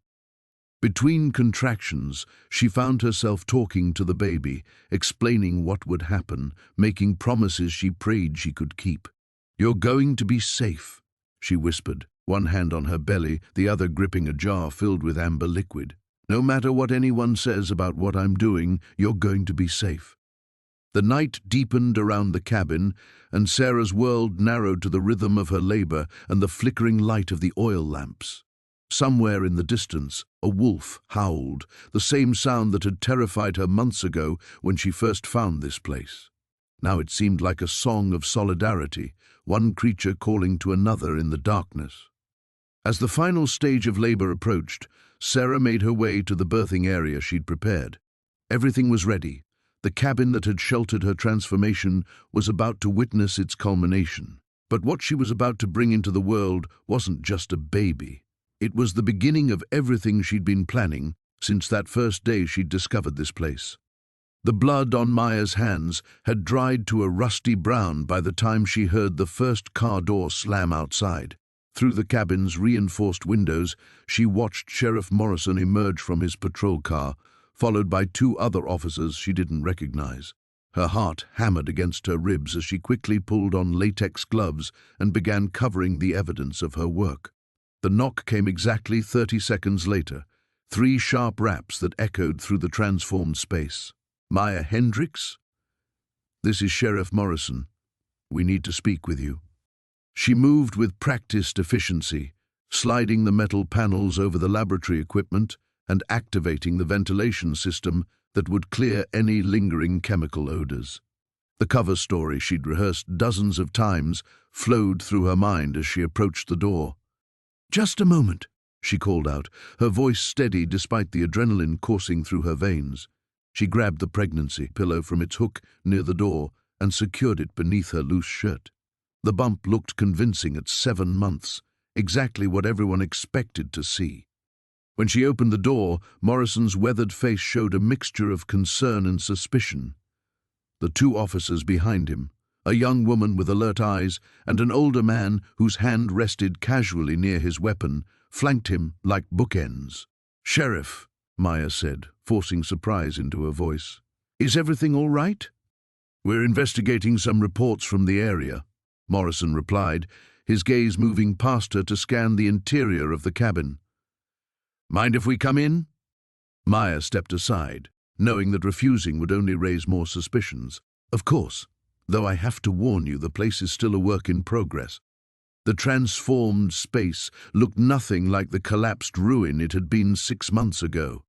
Between contractions, she found herself talking to the baby, explaining what would happen, making promises she prayed she could keep. "You're going to be safe," she whispered, one hand on her belly, the other gripping a jar filled with amber liquid. "No matter what anyone says about what I'm doing, you're going to be safe." The night deepened around the cabin, and Sarah's world narrowed to the rhythm of her labor and the flickering light of the oil lamps. Somewhere in the distance, a wolf howled, the same sound that had terrified her months ago when she first found this place. Now it seemed like a song of solidarity, one creature calling to another in the darkness. As the final stage of labor approached, Sarah made her way to the berthing area she'd prepared. Everything was ready. The cabin that had sheltered her transformation was about to witness its culmination. But what she was about to bring into the world wasn't just a baby. It was the beginning of everything she'd been planning since that first day she'd discovered this place. The blood on Maya's hands had dried to a rusty brown by the time she heard the first car door slam outside. Through the cabin's reinforced windows, she watched Sheriff Morrison emerge from his patrol car, followed by two other officers she didn't recognize. Her heart hammered against her ribs as she quickly pulled on latex gloves and began covering the evidence of her work. The knock came exactly 30 seconds later, 3 sharp raps that echoed through the transformed space. "Maya Hendricks? This is Sheriff Morrison. We need to speak with you." She moved with practiced efficiency, sliding the metal panels over the laboratory equipment and activating the ventilation system that would clear any lingering chemical odors. The cover story she'd rehearsed dozens of times flowed through her mind as she approached the door. "Just a moment," she called out, her voice steady despite the adrenaline coursing through her veins. She grabbed the pregnancy pillow from its hook near the door and secured it beneath her loose shirt. The bump looked convincing at 7 months, exactly what everyone expected to see. When she opened the door, Morrison's weathered face showed a mixture of concern and suspicion. The 2 officers behind him, a young woman with alert eyes and an older man whose hand rested casually near his weapon, flanked him like bookends. "Sheriff," Maya said, forcing surprise into her voice. "Is everything all right?" "We're investigating some reports from the area," Morrison replied, his gaze moving past her to scan the interior of the cabin. "Mind if we come in?" Maya stepped aside, knowing that refusing would only raise more suspicions. "Of course, though I have to warn you, the place is still a work in progress." The transformed space looked nothing like the collapsed ruin it had been 6 months ago.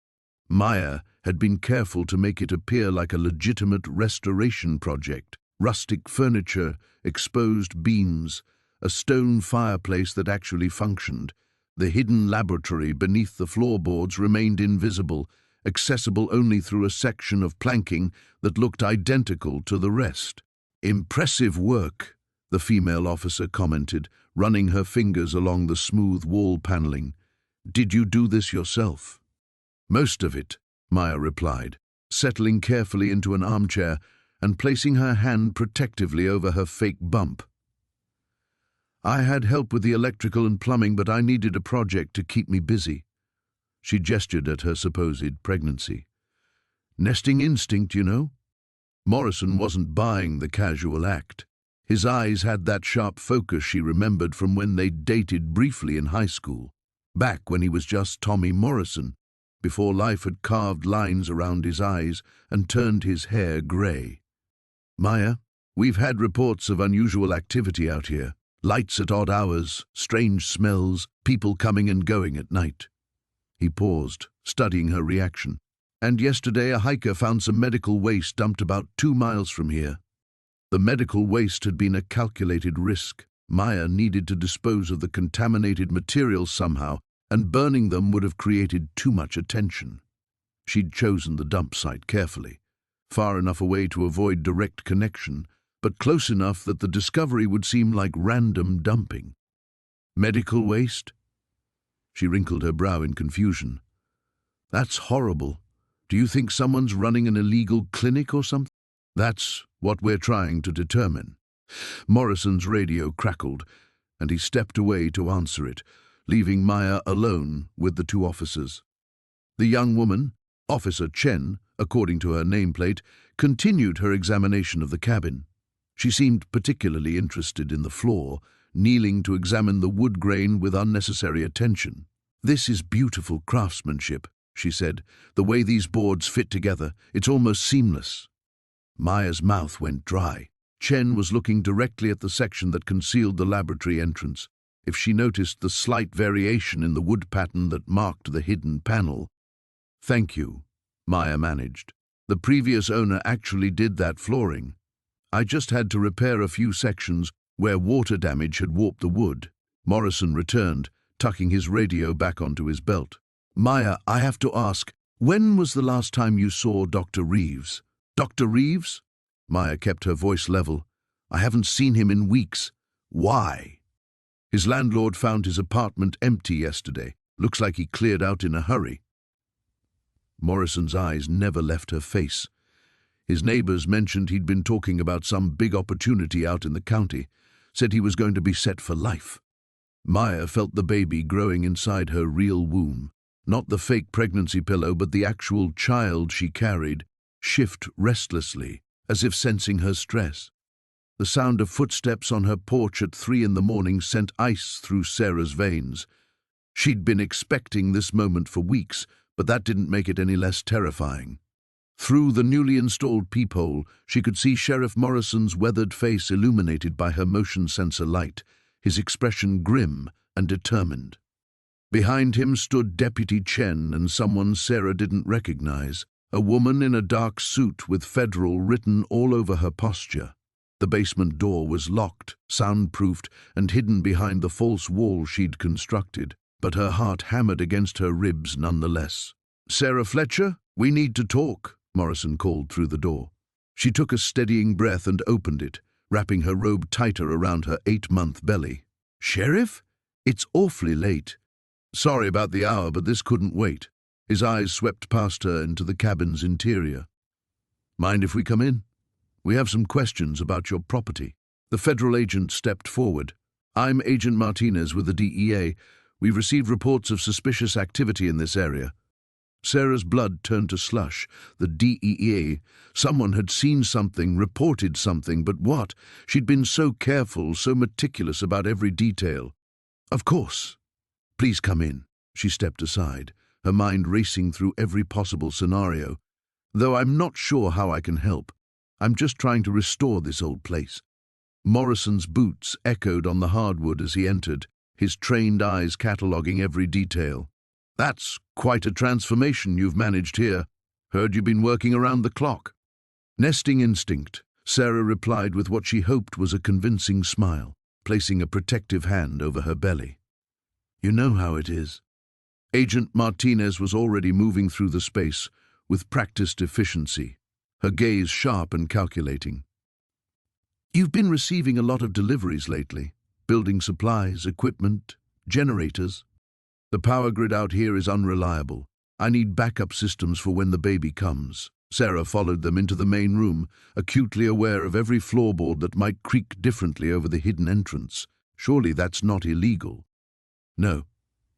Maya had been careful to make it appear like a legitimate restoration project. Rustic furniture, exposed beams, a stone fireplace that actually functioned. The hidden laboratory beneath the floorboards remained invisible, accessible only through a section of planking that looked identical to the rest. "Impressive work," the female officer commented, running her fingers along the smooth wall paneling. "Did you do this yourself?" "Most of it," Maya replied, settling carefully into an armchair and placing her hand protectively over her fake bump. "I had help with the electrical and plumbing, but I needed a project to keep me busy." She gestured at her supposed pregnancy. "Nesting instinct, you know." Morrison wasn't buying the casual act. His eyes had that sharp focus she remembered from when they dated briefly in high school, back when he was just Tommy Morrison, before life had carved lines around his eyes and turned his hair grey. "Maya, we've had reports of unusual activity out here. Lights at odd hours, strange smells, people coming and going at night." He paused, studying her reaction. "And yesterday a hiker found some medical waste dumped about 2 miles from here." The medical waste had been a calculated risk. Maya needed to dispose of the contaminated materials somehow, and burning them would have created too much attention. She'd chosen the dump site carefully, far enough away to avoid direct connection, but close enough that the discovery would seem like random dumping. "Medical waste?" She wrinkled her brow in confusion. "That's horrible. Do you think someone's running an illegal clinic or something?" "That's what we're trying to determine." Morrison's radio crackled, and he stepped away to answer it, leaving Maya alone with the 2 officers. The young woman, Officer Chen, according to her nameplate, continued her examination of the cabin. She seemed particularly interested in the floor, kneeling to examine the wood grain with unnecessary attention. "This is beautiful craftsmanship," she said. "The way these boards fit together, it's almost seamless." Maya's mouth went dry. Chen was looking directly at the section that concealed the laboratory entrance. If she noticed the slight variation in the wood pattern that marked the hidden panel. "Thank you," Maya managed. "The previous owner actually did that flooring. I just had to repair a few sections where water damage had warped the wood." Morrison returned, tucking his radio back onto his belt. Maya, I have to ask, when was the last time you saw Dr. Reeves? Dr. Reeves? Maya kept her voice level. I haven't seen him in weeks. Why? His landlord found his apartment empty yesterday. Looks like he cleared out in a hurry. Morrison's eyes never left her face. His neighbors mentioned he'd been talking about some big opportunity out in the county, said he was going to be set for life. Maya felt the baby growing inside her real womb, not the fake pregnancy pillow, but the actual child she carried, shift restlessly, as if sensing her stress. The sound of footsteps on her porch at 3 in the morning sent ice through Sarah's veins. She'd been expecting this moment for weeks, but that didn't make it any less terrifying. Through the newly installed peephole, she could see Sheriff Morrison's weathered face illuminated by her motion sensor light, his expression grim and determined. Behind him stood Deputy Chen and someone Sarah didn't recognize, a woman in a dark suit with Federal written all over her posture. The basement door was locked, soundproofed, and hidden behind the false wall she'd constructed, but her heart hammered against her ribs nonetheless. Sarah Fletcher, we need to talk, Morrison called through the door. She took a steadying breath and opened it, wrapping her robe tighter around her 8-month belly. Sheriff? It's awfully late. Sorry about the hour, but this couldn't wait. His eyes swept past her into the cabin's interior. Mind if we come in? We have some questions about your property. The federal agent stepped forward. I'm Agent Martinez with the DEA. We've received reports of suspicious activity in this area. Sarah's blood turned to slush. The DEA. Someone had seen something, reported something, but what? She'd been so careful, so meticulous about every detail. Of course. Please come in. She stepped aside, her mind racing through every possible scenario. Though I'm not sure how I can help. I'm just trying to restore this old place. Morrison's boots echoed on the hardwood as he entered, his trained eyes cataloguing every detail. That's quite a transformation you've managed here. Heard you've been working around the clock. Nesting instinct, Sarah replied with what she hoped was a convincing smile, placing a protective hand over her belly. You know how it is. Agent Martinez was already moving through the space with practiced efficiency, her gaze sharp and calculating. You've been receiving a lot of deliveries lately, building supplies, equipment, generators. The power grid out here is unreliable. I need backup systems for when the baby comes. Sarah followed them into the main room, acutely aware of every floorboard that might creak differently over the hidden entrance. Surely that's not illegal. No,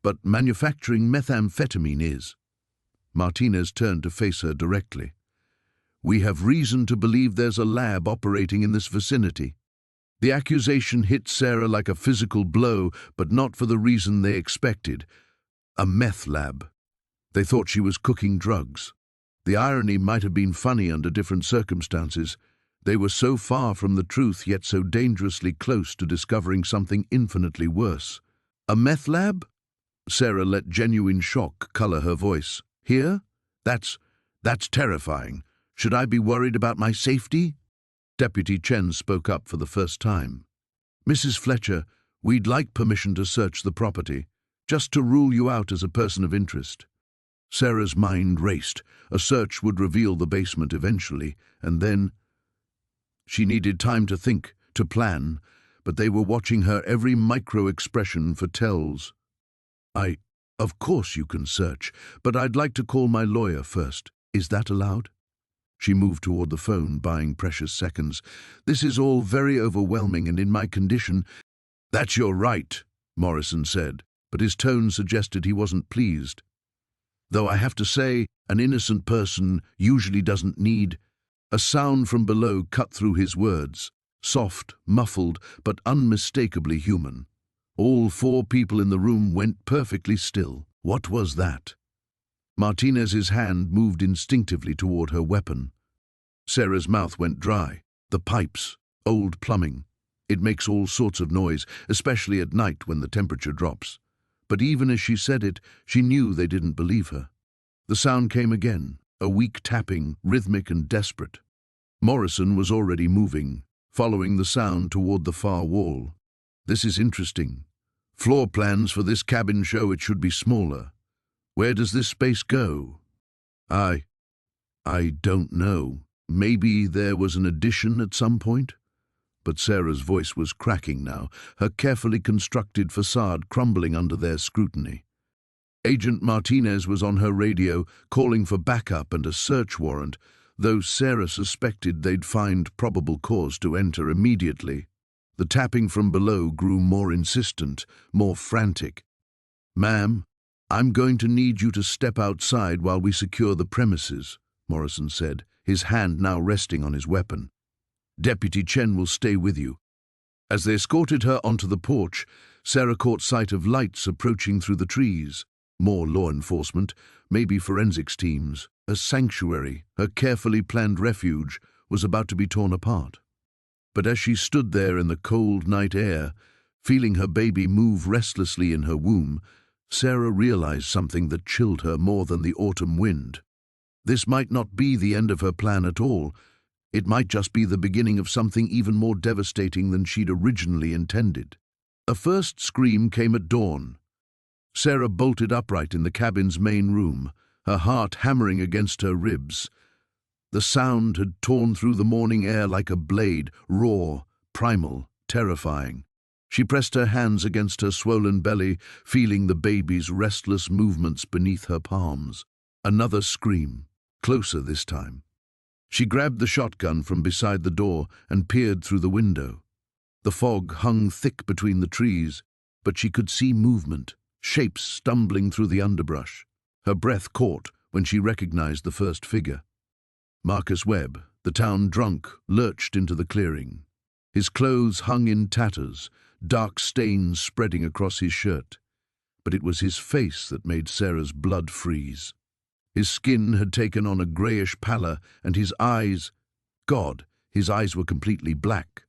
but manufacturing methamphetamine is. Martinez turned to face her directly. We have reason to believe there's a lab operating in this vicinity. The accusation hit Sarah like a physical blow, but not for the reason they expected. A meth lab. They thought she was cooking drugs. The irony might have been funny under different circumstances. They were so far from the truth, yet so dangerously close to discovering something infinitely worse. A meth lab? Sarah let genuine shock color her voice. Here? That's terrifying. Should I be worried about my safety? Deputy Chen spoke up for the first time. Mrs. Fletcher, we'd like permission to search the property, just to rule you out as a person of interest. Sarah's mind raced. A search would reveal the basement eventually, and then... She needed time to think, to plan, but they were watching her every micro-expression for tells. Of course you can search, but I'd like to call my lawyer first. Is that allowed? She moved toward the phone, buying precious seconds. This is all very overwhelming, and in my condition... That's your right, Morrison said, but his tone suggested he wasn't pleased. Though I have to say, an innocent person usually doesn't need... A sound from below cut through his words, soft, muffled, but unmistakably human. All 4 people in the room went perfectly still. What was that? Martinez's hand moved instinctively toward her weapon. Sarah's mouth went dry. The pipes, old plumbing. It makes all sorts of noise, especially at night when the temperature drops. But even as she said it, she knew they didn't believe her. The sound came again, a weak tapping, rhythmic and desperate. Morrison was already moving, following the sound toward the far wall. This is interesting. Floor plans for this cabin show it should be smaller. Where does this space go? I don't know. Maybe there was an addition at some point? But Sarah's voice was cracking now, her carefully constructed facade crumbling under their scrutiny. Agent Martinez was on her radio, calling for backup and a search warrant, though Sarah suspected they'd find probable cause to enter immediately. The tapping from below grew more insistent, more frantic. "Ma'am, I'm going to need you to step outside while we secure the premises," Morrison said, his hand now resting on his weapon. "Deputy Chen will stay with you." As they escorted her onto the porch, Sarah caught sight of lights approaching through the trees. More law enforcement, maybe forensics teams. A sanctuary, her carefully planned refuge, was about to be torn apart. But as she stood there in the cold night air, feeling her baby move restlessly in her womb, Sarah realized something that chilled her more than the autumn wind. This might not be the end of her plan at all. It might just be the beginning of something even more devastating than she'd originally intended. A first scream came at dawn. Sarah bolted upright in the cabin's main room, her heart hammering against her ribs. The sound had torn through the morning air like a blade, raw, primal, terrifying. She pressed her hands against her swollen belly, feeling the baby's restless movements beneath her palms. Another scream, closer this time. She grabbed the shotgun from beside the door and peered through the window. The fog hung thick between the trees, but she could see movement, shapes stumbling through the underbrush. Her breath caught when she recognized the first figure. Marcus Webb, the town drunk, lurched into the clearing. His clothes hung in tatters, dark stains spreading across his shirt. But it was his face that made Sarah's blood freeze. His skin had taken on a greyish pallor, and his eyes were completely black.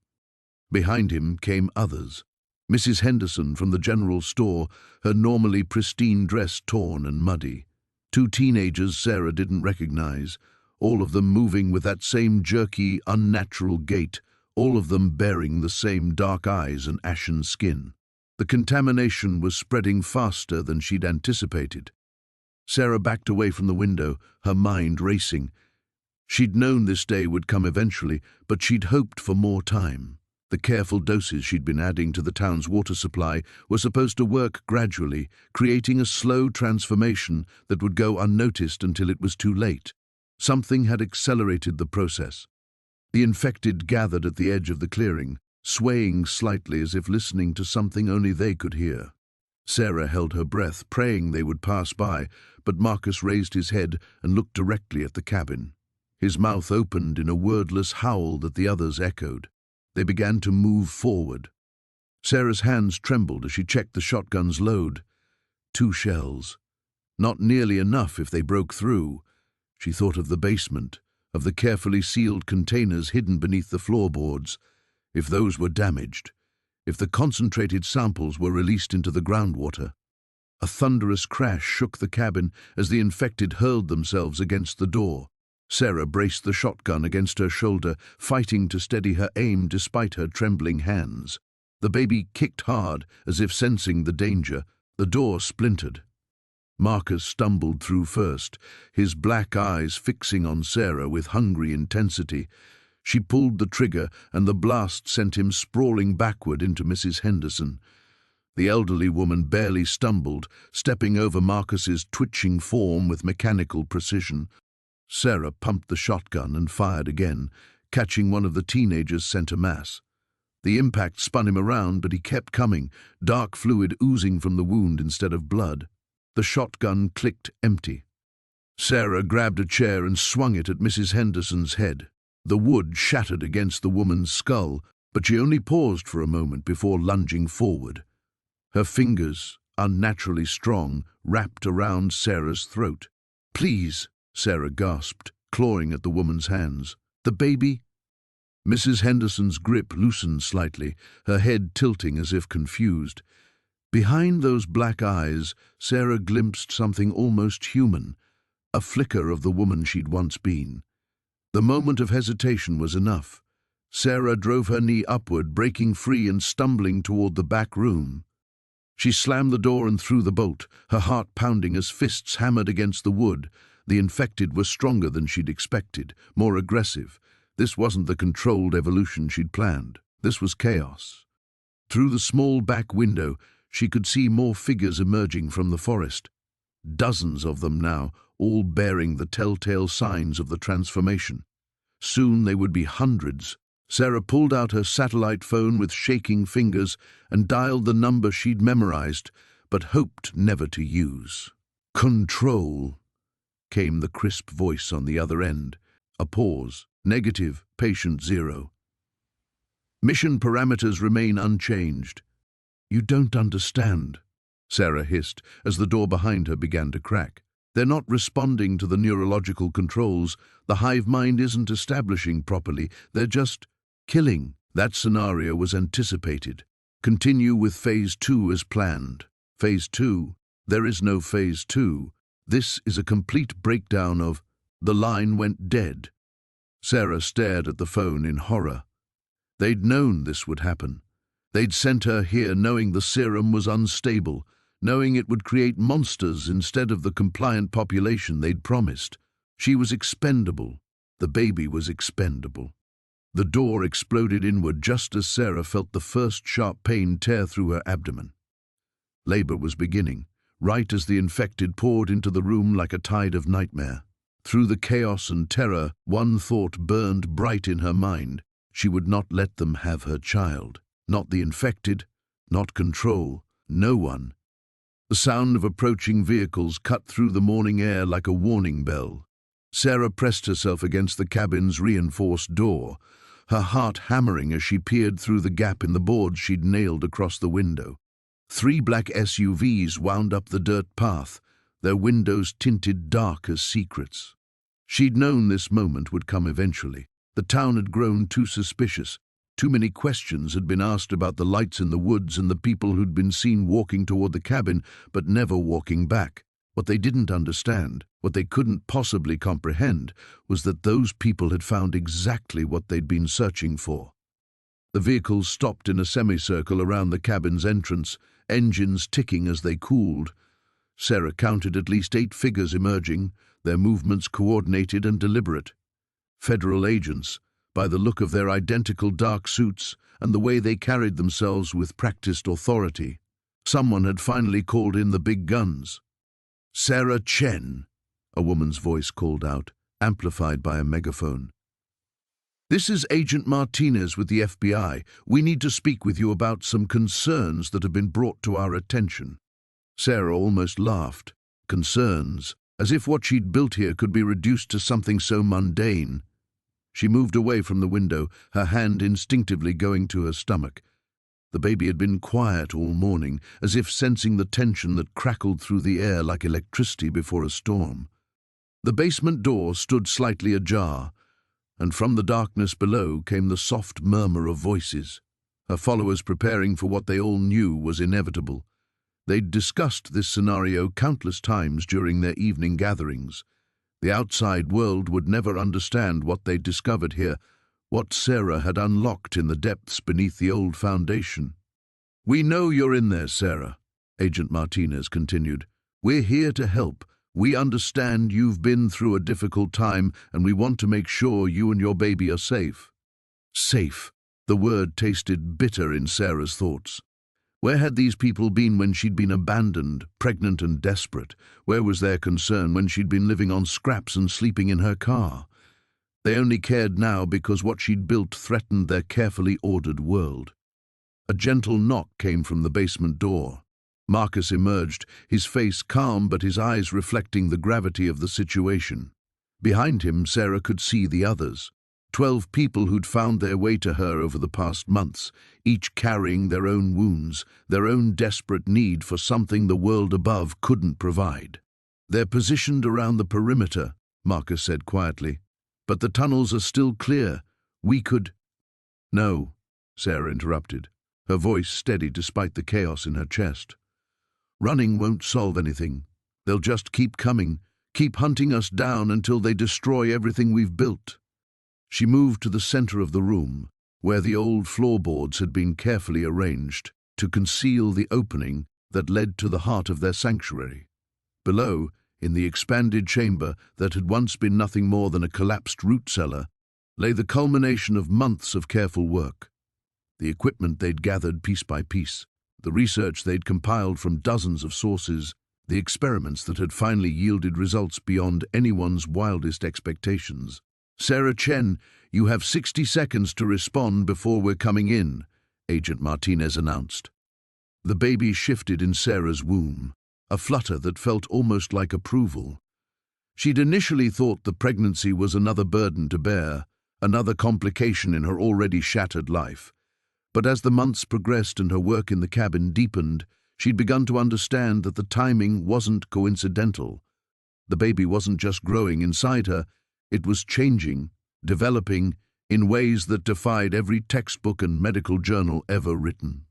Behind him came others. Mrs. Henderson from the general store, her normally pristine dress torn and muddy. 2 teenagers Sarah didn't recognize, all of them moving with that same jerky, unnatural gait, all of them bearing the same dark eyes and ashen skin. The contamination was spreading faster than she'd anticipated. Sarah backed away from the window, her mind racing. She'd known this day would come eventually, but she'd hoped for more time. The careful doses she'd been adding to the town's water supply were supposed to work gradually, creating a slow transformation that would go unnoticed until it was too late. Something had accelerated the process. The infected gathered at the edge of the clearing, swaying slightly as if listening to something only they could hear. Sarah held her breath, praying they would pass by, but Marcus raised his head and looked directly at the cabin. His mouth opened in a wordless howl that the others echoed. They began to move forward. Sarah's hands trembled as she checked the shotgun's load. 2 shells. Not nearly enough if they broke through. She thought of the basement, of the carefully sealed containers hidden beneath the floorboards. If those were damaged, if the concentrated samples were released into the groundwater. A thunderous crash shook the cabin as the infected hurled themselves against the door. Sarah braced the shotgun against her shoulder, fighting to steady her aim despite her trembling hands. The baby kicked hard, as if sensing the danger. The door splintered. Marcus stumbled through first, his black eyes fixing on Sarah with hungry intensity. She pulled the trigger, and the blast sent him sprawling backward into Mrs. Henderson. The elderly woman barely stumbled, stepping over Marcus's twitching form with mechanical precision. Sarah pumped the shotgun and fired again, catching one of the teenagers' center mass. The impact spun him around, but he kept coming, dark fluid oozing from the wound instead of blood. The shotgun clicked empty. Sarah grabbed a chair and swung it at Mrs. Henderson's head. The wood shattered against the woman's skull, but she only paused for a moment before lunging forward. Her fingers, unnaturally strong, wrapped around Sarah's throat. "Please," Sarah gasped, clawing at the woman's hands. "The baby?" Mrs. Henderson's grip loosened slightly, her head tilting as if confused. Behind those black eyes, Sarah glimpsed something almost human, a flicker of the woman she'd once been. The moment of hesitation was enough. Sarah drove her knee upward, breaking free and stumbling toward the back room. She slammed the door and threw the bolt, her heart pounding as fists hammered against the wood. The infected were stronger than she'd expected, more aggressive. This wasn't the controlled evolution she'd planned. This was chaos. Through the small back window, she could see more figures emerging from the forest. Dozens of them now, all bearing the telltale signs of the transformation. Soon they would be hundreds. Sarah pulled out her satellite phone with shaking fingers and dialed the number she'd memorized, but hoped never to use. "Control," came the crisp voice on the other end. A pause. Negative, patient 0. "Mission parameters remain unchanged." "You don't understand," Sarah hissed as the door behind her began to crack. "They're not responding to the neurological controls. The hive mind isn't establishing properly. They're just killing." That scenario was anticipated. Continue with Phase 2 as planned. Phase 2? There is no Phase 2. This is a complete breakdown of... The line went dead. Sarah stared at the phone in horror. They'd known this would happen. They'd sent her here knowing the serum was unstable, knowing it would create monsters instead of the compliant population they'd promised. She was expendable. The baby was expendable. The door exploded inward just as Sarah felt the first sharp pain tear through her abdomen. Labor was beginning, right as the infected poured into the room like a tide of nightmare. Through the chaos and terror, one thought burned bright in her mind. She would not let them have her child. Not the infected, not control, no one. The sound of approaching vehicles cut through the morning air like a warning bell. Sarah pressed herself against the cabin's reinforced door, her heart hammering as she peered through the gap in the boards she'd nailed across the window. 3 black SUVs wound up the dirt path, their windows tinted dark as secrets. She'd known this moment would come eventually. The town had grown too suspicious. Too many questions had been asked about the lights in the woods and the people who'd been seen walking toward the cabin but never walking back. What they didn't understand, what they couldn't possibly comprehend, was that those people had found exactly what they'd been searching for. The vehicles stopped in a semicircle around the cabin's entrance, engines ticking as they cooled. Sarah counted at least 8 figures emerging, their movements coordinated and deliberate. Federal agents, by the look of their identical dark suits and the way they carried themselves with practiced authority. Someone had finally called in the big guns. "Sarah Chen," a woman's voice called out, amplified by a megaphone. "This is Agent Martinez with the FBI. We need to speak with you about some concerns that have been brought to our attention." Sarah almost laughed. Concerns, as if what she'd built here could be reduced to something so mundane. She moved away from the window, her hand instinctively going to her stomach. The baby had been quiet all morning, as if sensing the tension that crackled through the air like electricity before a storm. The basement door stood slightly ajar, and from the darkness below came the soft murmur of voices, her followers preparing for what they all knew was inevitable. They'd discussed this scenario countless times during their evening gatherings. The outside world would never understand what they'd discovered here, what Sarah had unlocked in the depths beneath the old foundation. "We know you're in there, Sarah," Agent Martinez continued. "We're here to help. We understand you've been through a difficult time, and we want to make sure you and your baby are safe." Safe. The word tasted bitter in Sarah's thoughts. Where had these people been when she'd been abandoned, pregnant and desperate? Where was their concern when she'd been living on scraps and sleeping in her car? They only cared now because what she'd built threatened their carefully ordered world. A gentle knock came from the basement door. Marcus emerged, his face calm but his eyes reflecting the gravity of the situation. Behind him, Sarah could see the others. 12 people who'd found their way to her over the past months, each carrying their own wounds, their own desperate need for something the world above couldn't provide. "They're positioned around the perimeter," Marcus said quietly. "But the tunnels are still clear. We could—" "No," Sarah interrupted, her voice steady despite the chaos in her chest. "Running won't solve anything. They'll just keep coming, keep hunting us down until they destroy everything we've built." She moved to the center of the room, where the old floorboards had been carefully arranged to conceal the opening that led to the heart of their sanctuary. Below, in the expanded chamber that had once been nothing more than a collapsed root cellar, lay the culmination of months of careful work. The equipment they'd gathered piece by piece, the research they'd compiled from dozens of sources, the experiments that had finally yielded results beyond anyone's wildest expectations. "Sarah Chen, you have 60 seconds to respond before we're coming in," Agent Martinez announced. The baby shifted in Sarah's womb, a flutter that felt almost like approval. She'd initially thought the pregnancy was another burden to bear, another complication in her already shattered life. But as the months progressed and her work in the cabin deepened, she'd begun to understand that the timing wasn't coincidental. The baby wasn't just growing inside her, it was changing, developing, in ways that defied every textbook and medical journal ever written.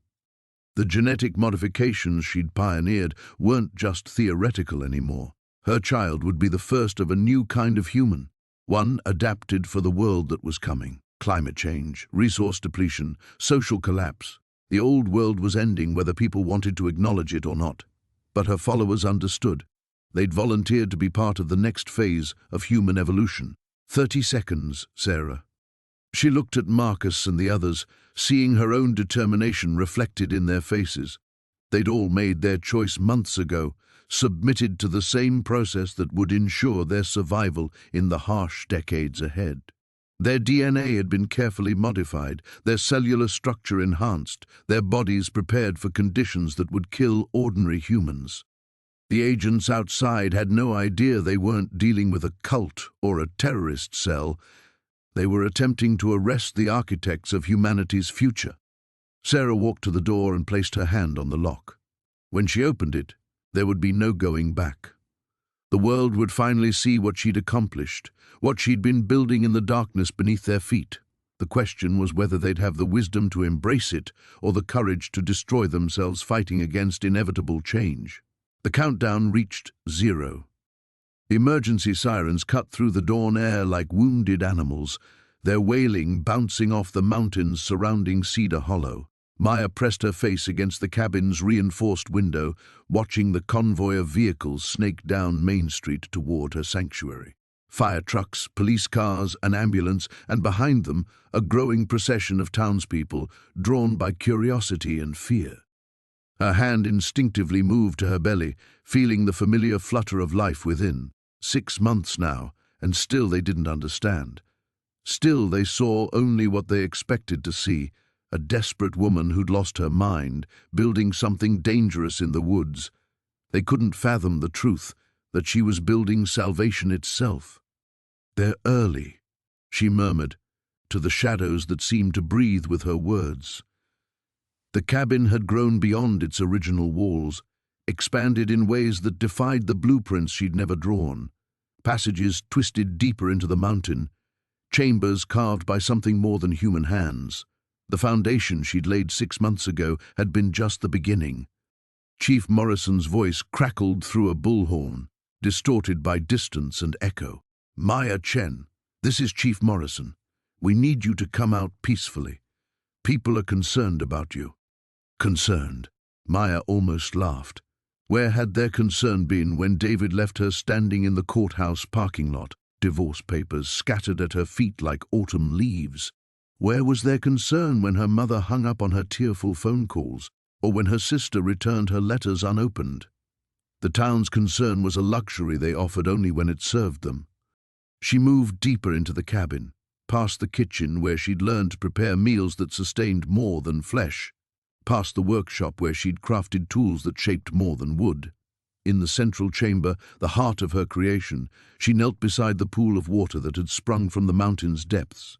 The genetic modifications she'd pioneered weren't just theoretical anymore. Her child would be the first of a new kind of human, one adapted for the world that was coming. Climate change, resource depletion, social collapse. The old world was ending whether people wanted to acknowledge it or not. But her followers understood. They'd volunteered to be part of the next phase of human evolution. 30 seconds, Sarah. She looked at Marcus and the others, seeing her own determination reflected in their faces. They'd all made their choice months ago, submitted to the same process that would ensure their survival in the harsh decades ahead. Their DNA had been carefully modified, their cellular structure enhanced, their bodies prepared for conditions that would kill ordinary humans. The agents outside had no idea they weren't dealing with a cult or a terrorist cell. They were attempting to arrest the architects of humanity's future. Sarah walked to the door and placed her hand on the lock. When she opened it, there would be no going back. The world would finally see what she'd accomplished, what she'd been building in the darkness beneath their feet. The question was whether they'd have the wisdom to embrace it or the courage to destroy themselves fighting against inevitable change. The countdown reached 0. Emergency sirens cut through the dawn air like wounded animals, their wailing bouncing off the mountains surrounding Cedar Hollow. Maya pressed her face against the cabin's reinforced window, watching the convoy of vehicles snake down Main Street toward her sanctuary. Fire trucks, police cars, an ambulance, and behind them, a growing procession of townspeople, drawn by curiosity and fear. Her hand instinctively moved to her belly, feeling the familiar flutter of life within. 6 months now, and still they didn't understand. Still they saw only what they expected to see, a desperate woman who'd lost her mind, building something dangerous in the woods. They couldn't fathom the truth, that she was building salvation itself. "They're early," she murmured, to the shadows that seemed to breathe with her words. The cabin had grown beyond its original walls, expanded in ways that defied the blueprints she'd never drawn. Passages twisted deeper into the mountain, chambers carved by something more than human hands. The foundation she'd laid 6 months ago had been just the beginning. Chief Morrison's voice crackled through a bullhorn, distorted by distance and echo. "Maya Chen, this is Chief Morrison. We need you to come out peacefully. People are concerned about you." Concerned? Maya almost laughed. Where had their concern been when David left her standing in the courthouse parking lot, divorce papers scattered at her feet like autumn leaves? Where was their concern when her mother hung up on her tearful phone calls, or when her sister returned her letters unopened? The town's concern was a luxury they offered only when it served them. She moved deeper into the cabin, past the kitchen where she'd learned to prepare meals that sustained more than flesh, past the workshop where she'd crafted tools that shaped more than wood. In the central chamber, the heart of her creation, she knelt beside the pool of water that had sprung from the mountain's depths.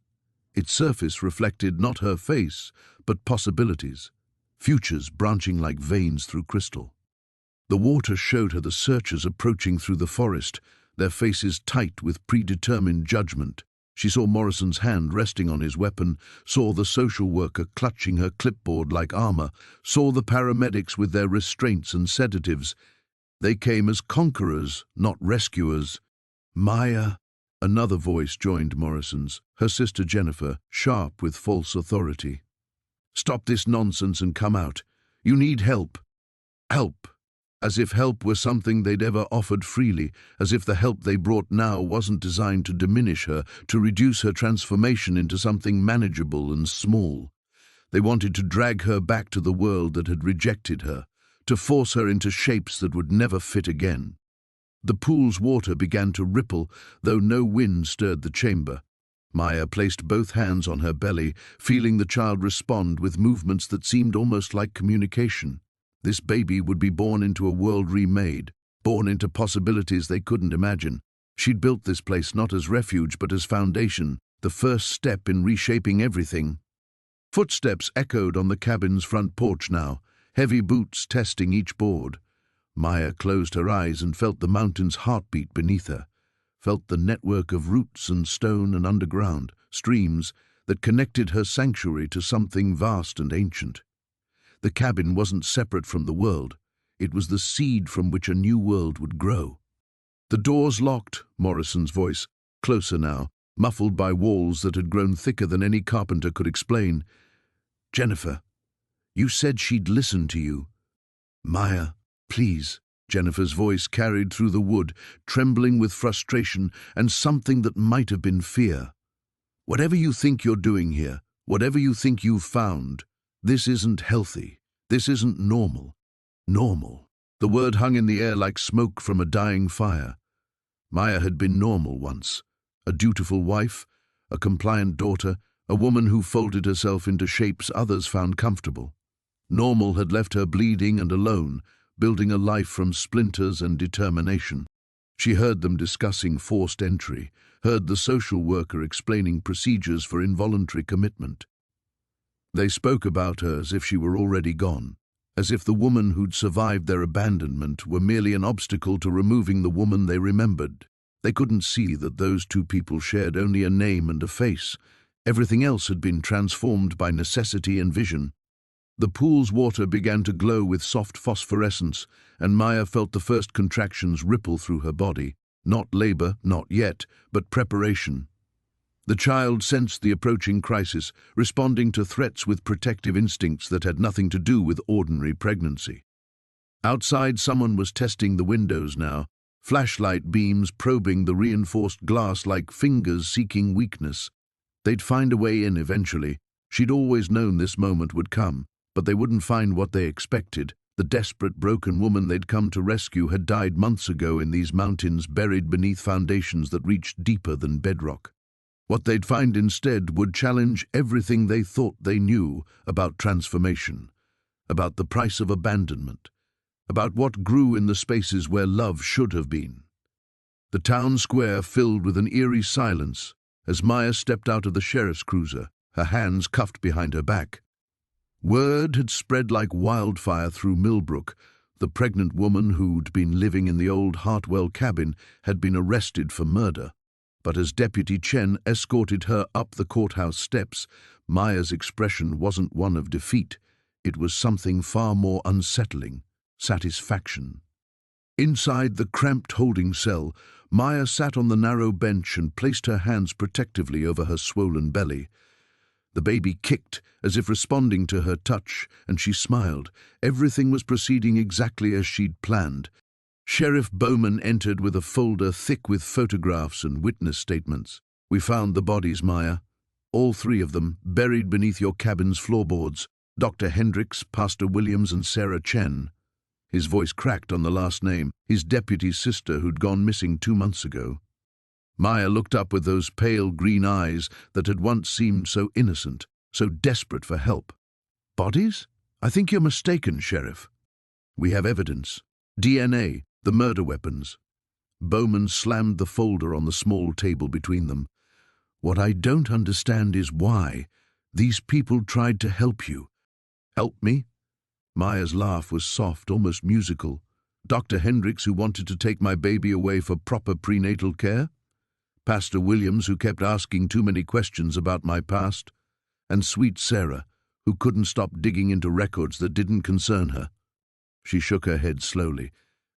Its surface reflected not her face, but possibilities, futures branching like veins through crystal. The water showed her the searchers approaching through the forest, their faces tight with predetermined judgment. She saw Morrison's hand resting on his weapon, saw the social worker clutching her clipboard like armor, saw the paramedics with their restraints and sedatives. They came as conquerors, not rescuers. "Maya," another voice joined Morrison's, her sister Jennifer, sharp with false authority. "Stop this nonsense and come out. You need help." Help. As if help were something they'd ever offered freely, as if the help they brought now wasn't designed to diminish her, to reduce her transformation into something manageable and small. They wanted to drag her back to the world that had rejected her, to force her into shapes that would never fit again. The pool's water began to ripple, though no wind stirred the chamber. Maya placed both hands on her belly, feeling the child respond with movements that seemed almost like communication. This baby would be born into a world remade, born into possibilities they couldn't imagine. She'd built this place not as refuge but as foundation, the first step in reshaping everything. Footsteps echoed on the cabin's front porch now, heavy boots testing each board. Maya closed her eyes and felt the mountain's heartbeat beneath her, felt the network of roots and stone and underground, streams that connected her sanctuary to something vast and ancient. The cabin wasn't separate from the world. It was the seed from which a new world would grow. The door's locked, Morrison's voice, closer now, muffled by walls that had grown thicker than any carpenter could explain. Jennifer, you said she'd listen to you. Maya, please. Jennifer's voice carried through the wood, trembling with frustration and something that might have been fear. Whatever you think you're doing here, whatever you think you've found, this isn't healthy. This isn't normal. Normal. The word hung in the air like smoke from a dying fire. Maya had been normal once. A dutiful wife, a compliant daughter, a woman who folded herself into shapes others found comfortable. Normal had left her bleeding and alone, building a life from splinters and determination. She heard them discussing forced entry, heard the social worker explaining procedures for involuntary commitment. They spoke about her as if she were already gone, as if the woman who'd survived their abandonment were merely an obstacle to removing the woman they remembered. They couldn't see that those two people shared only a name and a face. Everything else had been transformed by necessity and vision. The pool's water began to glow with soft phosphorescence, and Maya felt the first contractions ripple through her body. Not labor, not yet, but preparation. The child sensed the approaching crisis, responding to threats with protective instincts that had nothing to do with ordinary pregnancy. Outside, someone was testing the windows now, flashlight beams probing the reinforced glass like fingers seeking weakness. They'd find a way in eventually. She'd always known this moment would come, but they wouldn't find what they expected. The desperate, broken woman they'd come to rescue had died months ago in these mountains, buried beneath foundations that reached deeper than bedrock. What they'd find instead would challenge everything they thought they knew about transformation, about the price of abandonment, about what grew in the spaces where love should have been. The town square filled with an eerie silence as Maya stepped out of the sheriff's cruiser, her hands cuffed behind her back. Word had spread like wildfire through Millbrook. The pregnant woman who'd been living in the old Hartwell cabin had been arrested for murder. But as Deputy Chen escorted her up the courthouse steps, Maya's expression wasn't one of defeat. It was something far more unsettling, satisfaction. Inside the cramped holding cell, Maya sat on the narrow bench and placed her hands protectively over her swollen belly. The baby kicked, as if responding to her touch, and she smiled. Everything was proceeding exactly as she'd planned. Sheriff Bowman entered with a folder thick with photographs and witness statements. We found the bodies, Maya. All three of them, buried beneath your cabin's floorboards. Dr. Hendricks, Pastor Williams, and Sarah Chen. His voice cracked on the last name, his deputy's sister who'd gone missing 2 months ago. Maya looked up with those pale green eyes that had once seemed so innocent, so desperate for help. Bodies? I think you're mistaken, Sheriff. We have evidence. DNA. The murder weapons. Bowman slammed the folder on the small table between them. What I don't understand is why. These people tried to help you. Help me? Maya's laugh was soft, almost musical. Dr. Hendricks, who wanted to take my baby away for proper prenatal care? Pastor Williams, who kept asking too many questions about my past? And sweet Sarah, who couldn't stop digging into records that didn't concern her. She shook her head slowly.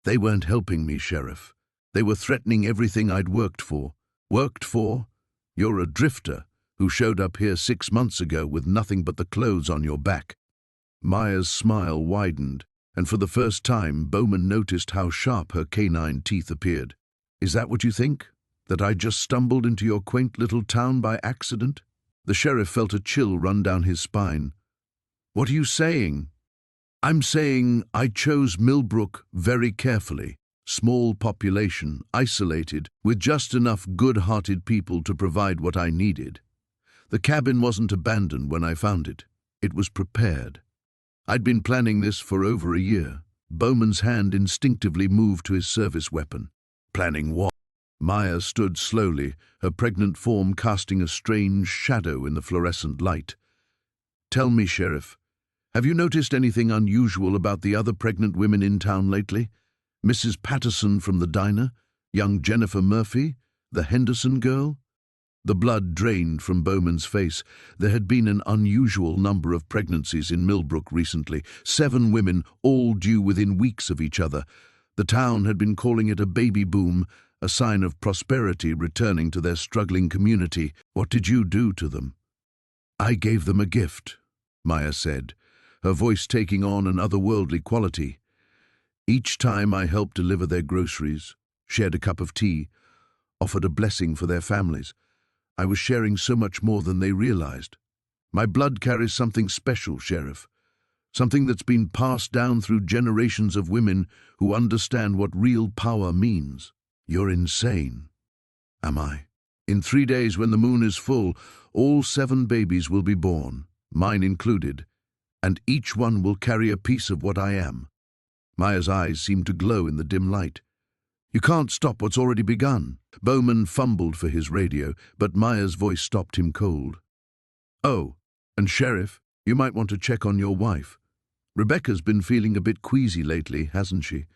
They weren't helping me, Sheriff. They were threatening everything I'd worked for. Worked for? You're a drifter who showed up here 6 months ago with nothing but the clothes on your back. Maya's smile widened. and for the first time Bowman noticed how sharp her canine teeth appeared. "Is that what you think? That I just stumbled into your quaint little town by accident?" The sheriff felt a chill run down his spine. "What are you saying?" "I'm saying I chose Millbrook very carefully. Small population, isolated, with just enough good-hearted people to provide what I needed. The cabin wasn't abandoned when I found it. It was prepared. I'd been planning this for over a year." Bowman's hand instinctively moved to his service weapon. "Planning what?" Maya stood slowly, her pregnant form casting a strange shadow in the fluorescent light. "Tell me, Sheriff, have you noticed anything unusual about the other pregnant women in town lately? Mrs. Patterson from the diner, young Jennifer Murphy, the Henderson girl?" The blood drained from Bowman's face. There had been an unusual number of pregnancies in Millbrook recently, 7 women, all due within weeks of each other. The town had been calling it a baby boom, a sign of prosperity returning to their struggling community. "What did you do to them?" "I gave them a gift," Maya said, her voice taking on an otherworldly quality. "Each time I helped deliver their groceries, shared a cup of tea, offered a blessing for their families, I was sharing so much more than they realized. My blood carries something special, Sheriff. Something that's been passed down through generations of women who understand what real power means." "You're insane." "Am I? In 3 days, when the moon is full, all 7 babies will be born, mine included, and each one will carry a piece of what I am." Maya's eyes seemed to glow in the dim light. "You can't stop what's already begun." Bowman fumbled for his radio, but Maya's voice stopped him cold. "Oh, and Sheriff, you might want to check on your wife. Rebecca's been feeling a bit queasy lately, hasn't she?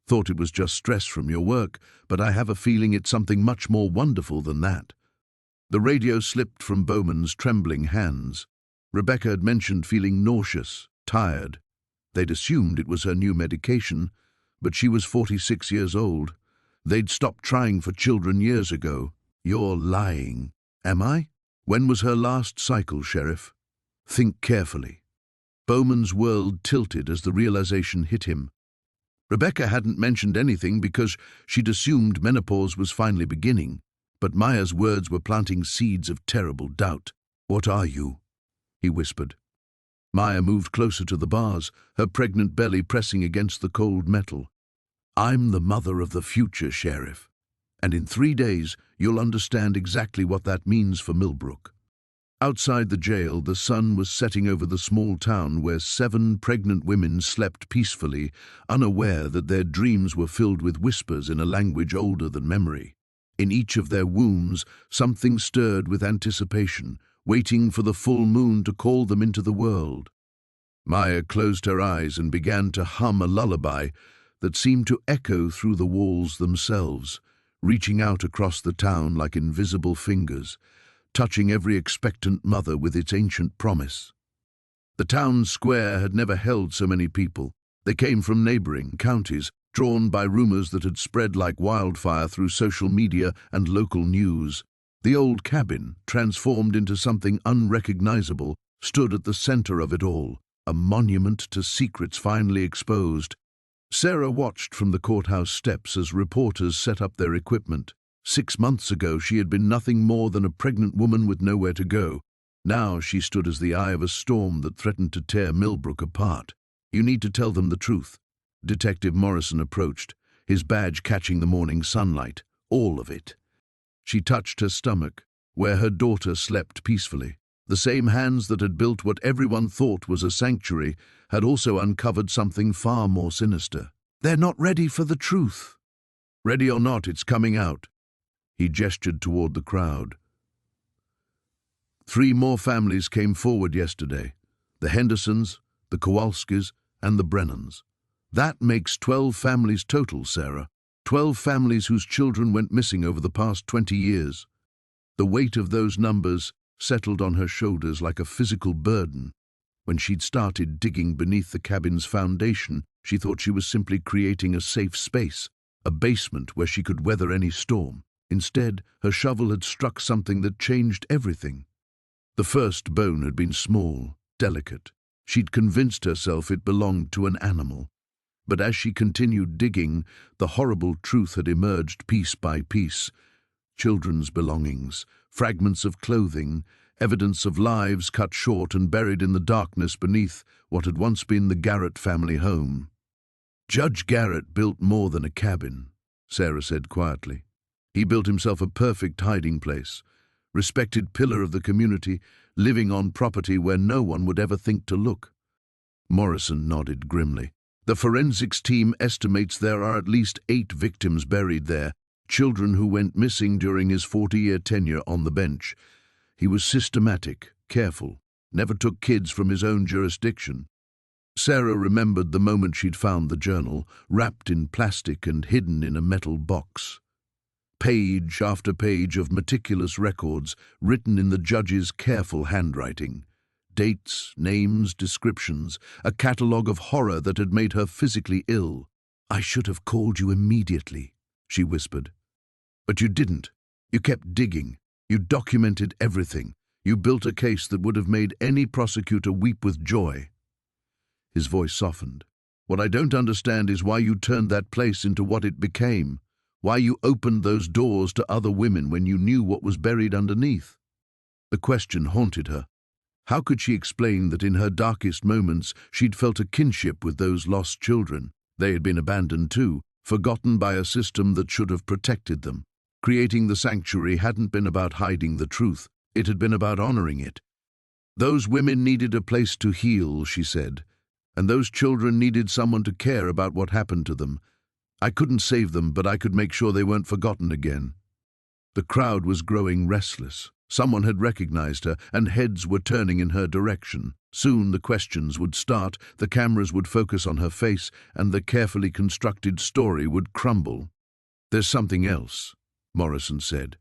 Thought it was just stress from your work, but I have a feeling it's something much more wonderful than that." The radio slipped from Bowman's trembling hands. Rebecca had mentioned feeling nauseous, tired. They'd assumed it was her new medication, but she was 46 years old. They'd stopped trying for children years ago. "You're lying." "Am I? When was her last cycle, Sheriff?" "Think carefully." Bowman's world tilted as the realization hit him. Rebecca hadn't mentioned anything because she'd assumed menopause was finally beginning, but Maya's words were planting seeds of terrible doubt. "What are you?" he whispered. Maya moved closer to the bars, her pregnant belly pressing against the cold metal. "I'm the mother of the future, Sheriff, and in 3 days you'll understand exactly what that means for Millbrook." Outside the jail, the sun was setting over the small town where 7 pregnant women slept peacefully, unaware that their dreams were filled with whispers in a language older than memory. In each of their wombs, something stirred with anticipation, waiting for the full moon to call them into the world. Maya closed her eyes and began to hum a lullaby that seemed to echo through the walls themselves, reaching out across the town like invisible fingers, touching every expectant mother with its ancient promise. The town square had never held so many people. They came from neighboring counties, drawn by rumors that had spread like wildfire through social media and local news. The old cabin, transformed into something unrecognizable, stood at the center of it all, a monument to secrets finally exposed. Sarah watched from the courthouse steps as reporters set up their equipment. 6 months ago, she had been nothing more than a pregnant woman with nowhere to go. Now she stood as the eye of a storm that threatened to tear Millbrook apart. "You need to tell them the truth." Detective Morrison approached, his badge catching the morning sunlight. "All of it." She touched her stomach, where her daughter slept peacefully. The same hands that had built what everyone thought was a sanctuary had also uncovered something far more sinister. "They're not ready for the truth." "Ready or not, it's coming out." He gestured toward the crowd. 3 more families came forward yesterday: the Hendersons, the Kowalskis, and the Brennans. That makes 12 families total, Sarah. 12 families whose children went missing over the past 20 years. The weight of those numbers settled on her shoulders like a physical burden. When she'd started digging beneath the cabin's foundation, she thought she was simply creating a safe space, a basement where she could weather any storm. Instead, her shovel had struck something that changed everything. The first bone had been small, delicate. She'd convinced herself it belonged to an animal. But as she continued digging, the horrible truth had emerged piece by piece. Children's belongings, fragments of clothing, evidence of lives cut short and buried in the darkness beneath what had once been the Garrett family home. Judge Garrett built more than a cabin, Sarah said quietly. He built himself a perfect hiding place, respected pillar of the community, living on property where no one would ever think to look. Morrison nodded grimly. The forensics team estimates there are at least 8 victims buried there, children who went missing during his 40-year tenure on the bench. He was systematic, careful, never took kids from his own jurisdiction. Sarah remembered the moment she'd found the journal, wrapped in plastic and hidden in a metal box. Page after page of meticulous records written in the judge's careful handwriting. Dates, names, descriptions, a catalogue of horror that had made her physically ill. "I should have called you immediately," she whispered. "But you didn't. You kept digging. You documented everything. You built a case that would have made any prosecutor weep with joy." His voice softened. "What I don't understand is why you turned that place into what it became. Why you opened those doors to other women when you knew what was buried underneath." The question haunted her. How could she explain that in her darkest moments she'd felt a kinship with those lost children? They had been abandoned too, forgotten by a system that should have protected them. Creating the sanctuary hadn't been about hiding the truth, it had been about honoring it. "Those women needed a place to heal," she said, "and those children needed someone to care about what happened to them. I couldn't save them, but I could make sure they weren't forgotten again." The crowd was growing restless. Someone had recognized her, and heads were turning in her direction. Soon the questions would start, the cameras would focus on her face, and the carefully constructed story would crumble. "There's something else," Morrison said.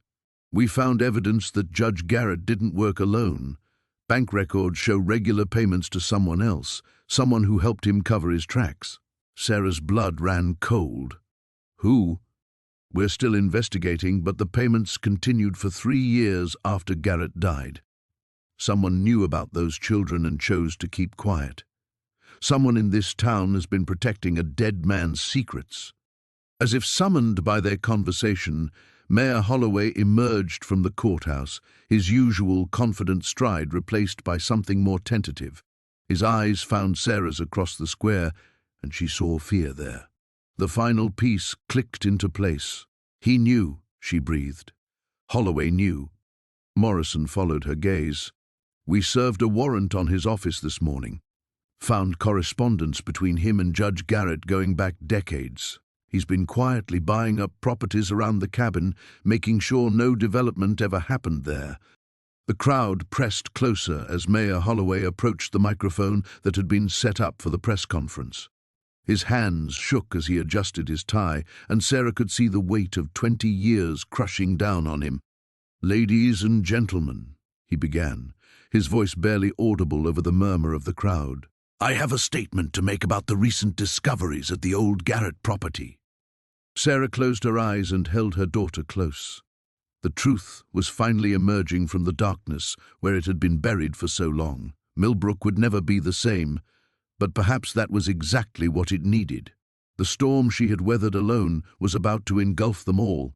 "We found evidence that Judge Garrett didn't work alone. Bank records show regular payments to someone else, someone who helped him cover his tracks." Sarah's blood ran cold. "Who?" "We're still investigating, but the payments continued for 3 years after Garrett died. Someone knew about those children and chose to keep quiet. Someone in this town has been protecting a dead man's secrets." As if summoned by their conversation, Mayor Holloway emerged from the courthouse, his usual confident stride replaced by something more tentative. His eyes found Sarah's across the square, and she saw fear there. The final piece clicked into place. "He knew," she breathed. Holloway knew. Morrison followed her gaze. "We served a warrant on his office this morning. Found correspondence between him and Judge Garrett going back decades. He's been quietly buying up properties around the cabin, making sure no development ever happened there." The crowd pressed closer as Mayor Holloway approached the microphone that had been set up for the press conference. His hands shook as he adjusted his tie, and Sarah could see the weight of 20 years crushing down on him. "Ladies and gentlemen," he began, his voice barely audible over the murmur of the crowd, "I have a statement to make about the recent discoveries at the old Garrett property." Sarah closed her eyes and held her daughter close. The truth was finally emerging from the darkness where it had been buried for so long. Millbrook would never be the same, but perhaps that was exactly what it needed. The storm she had weathered alone was about to engulf them all.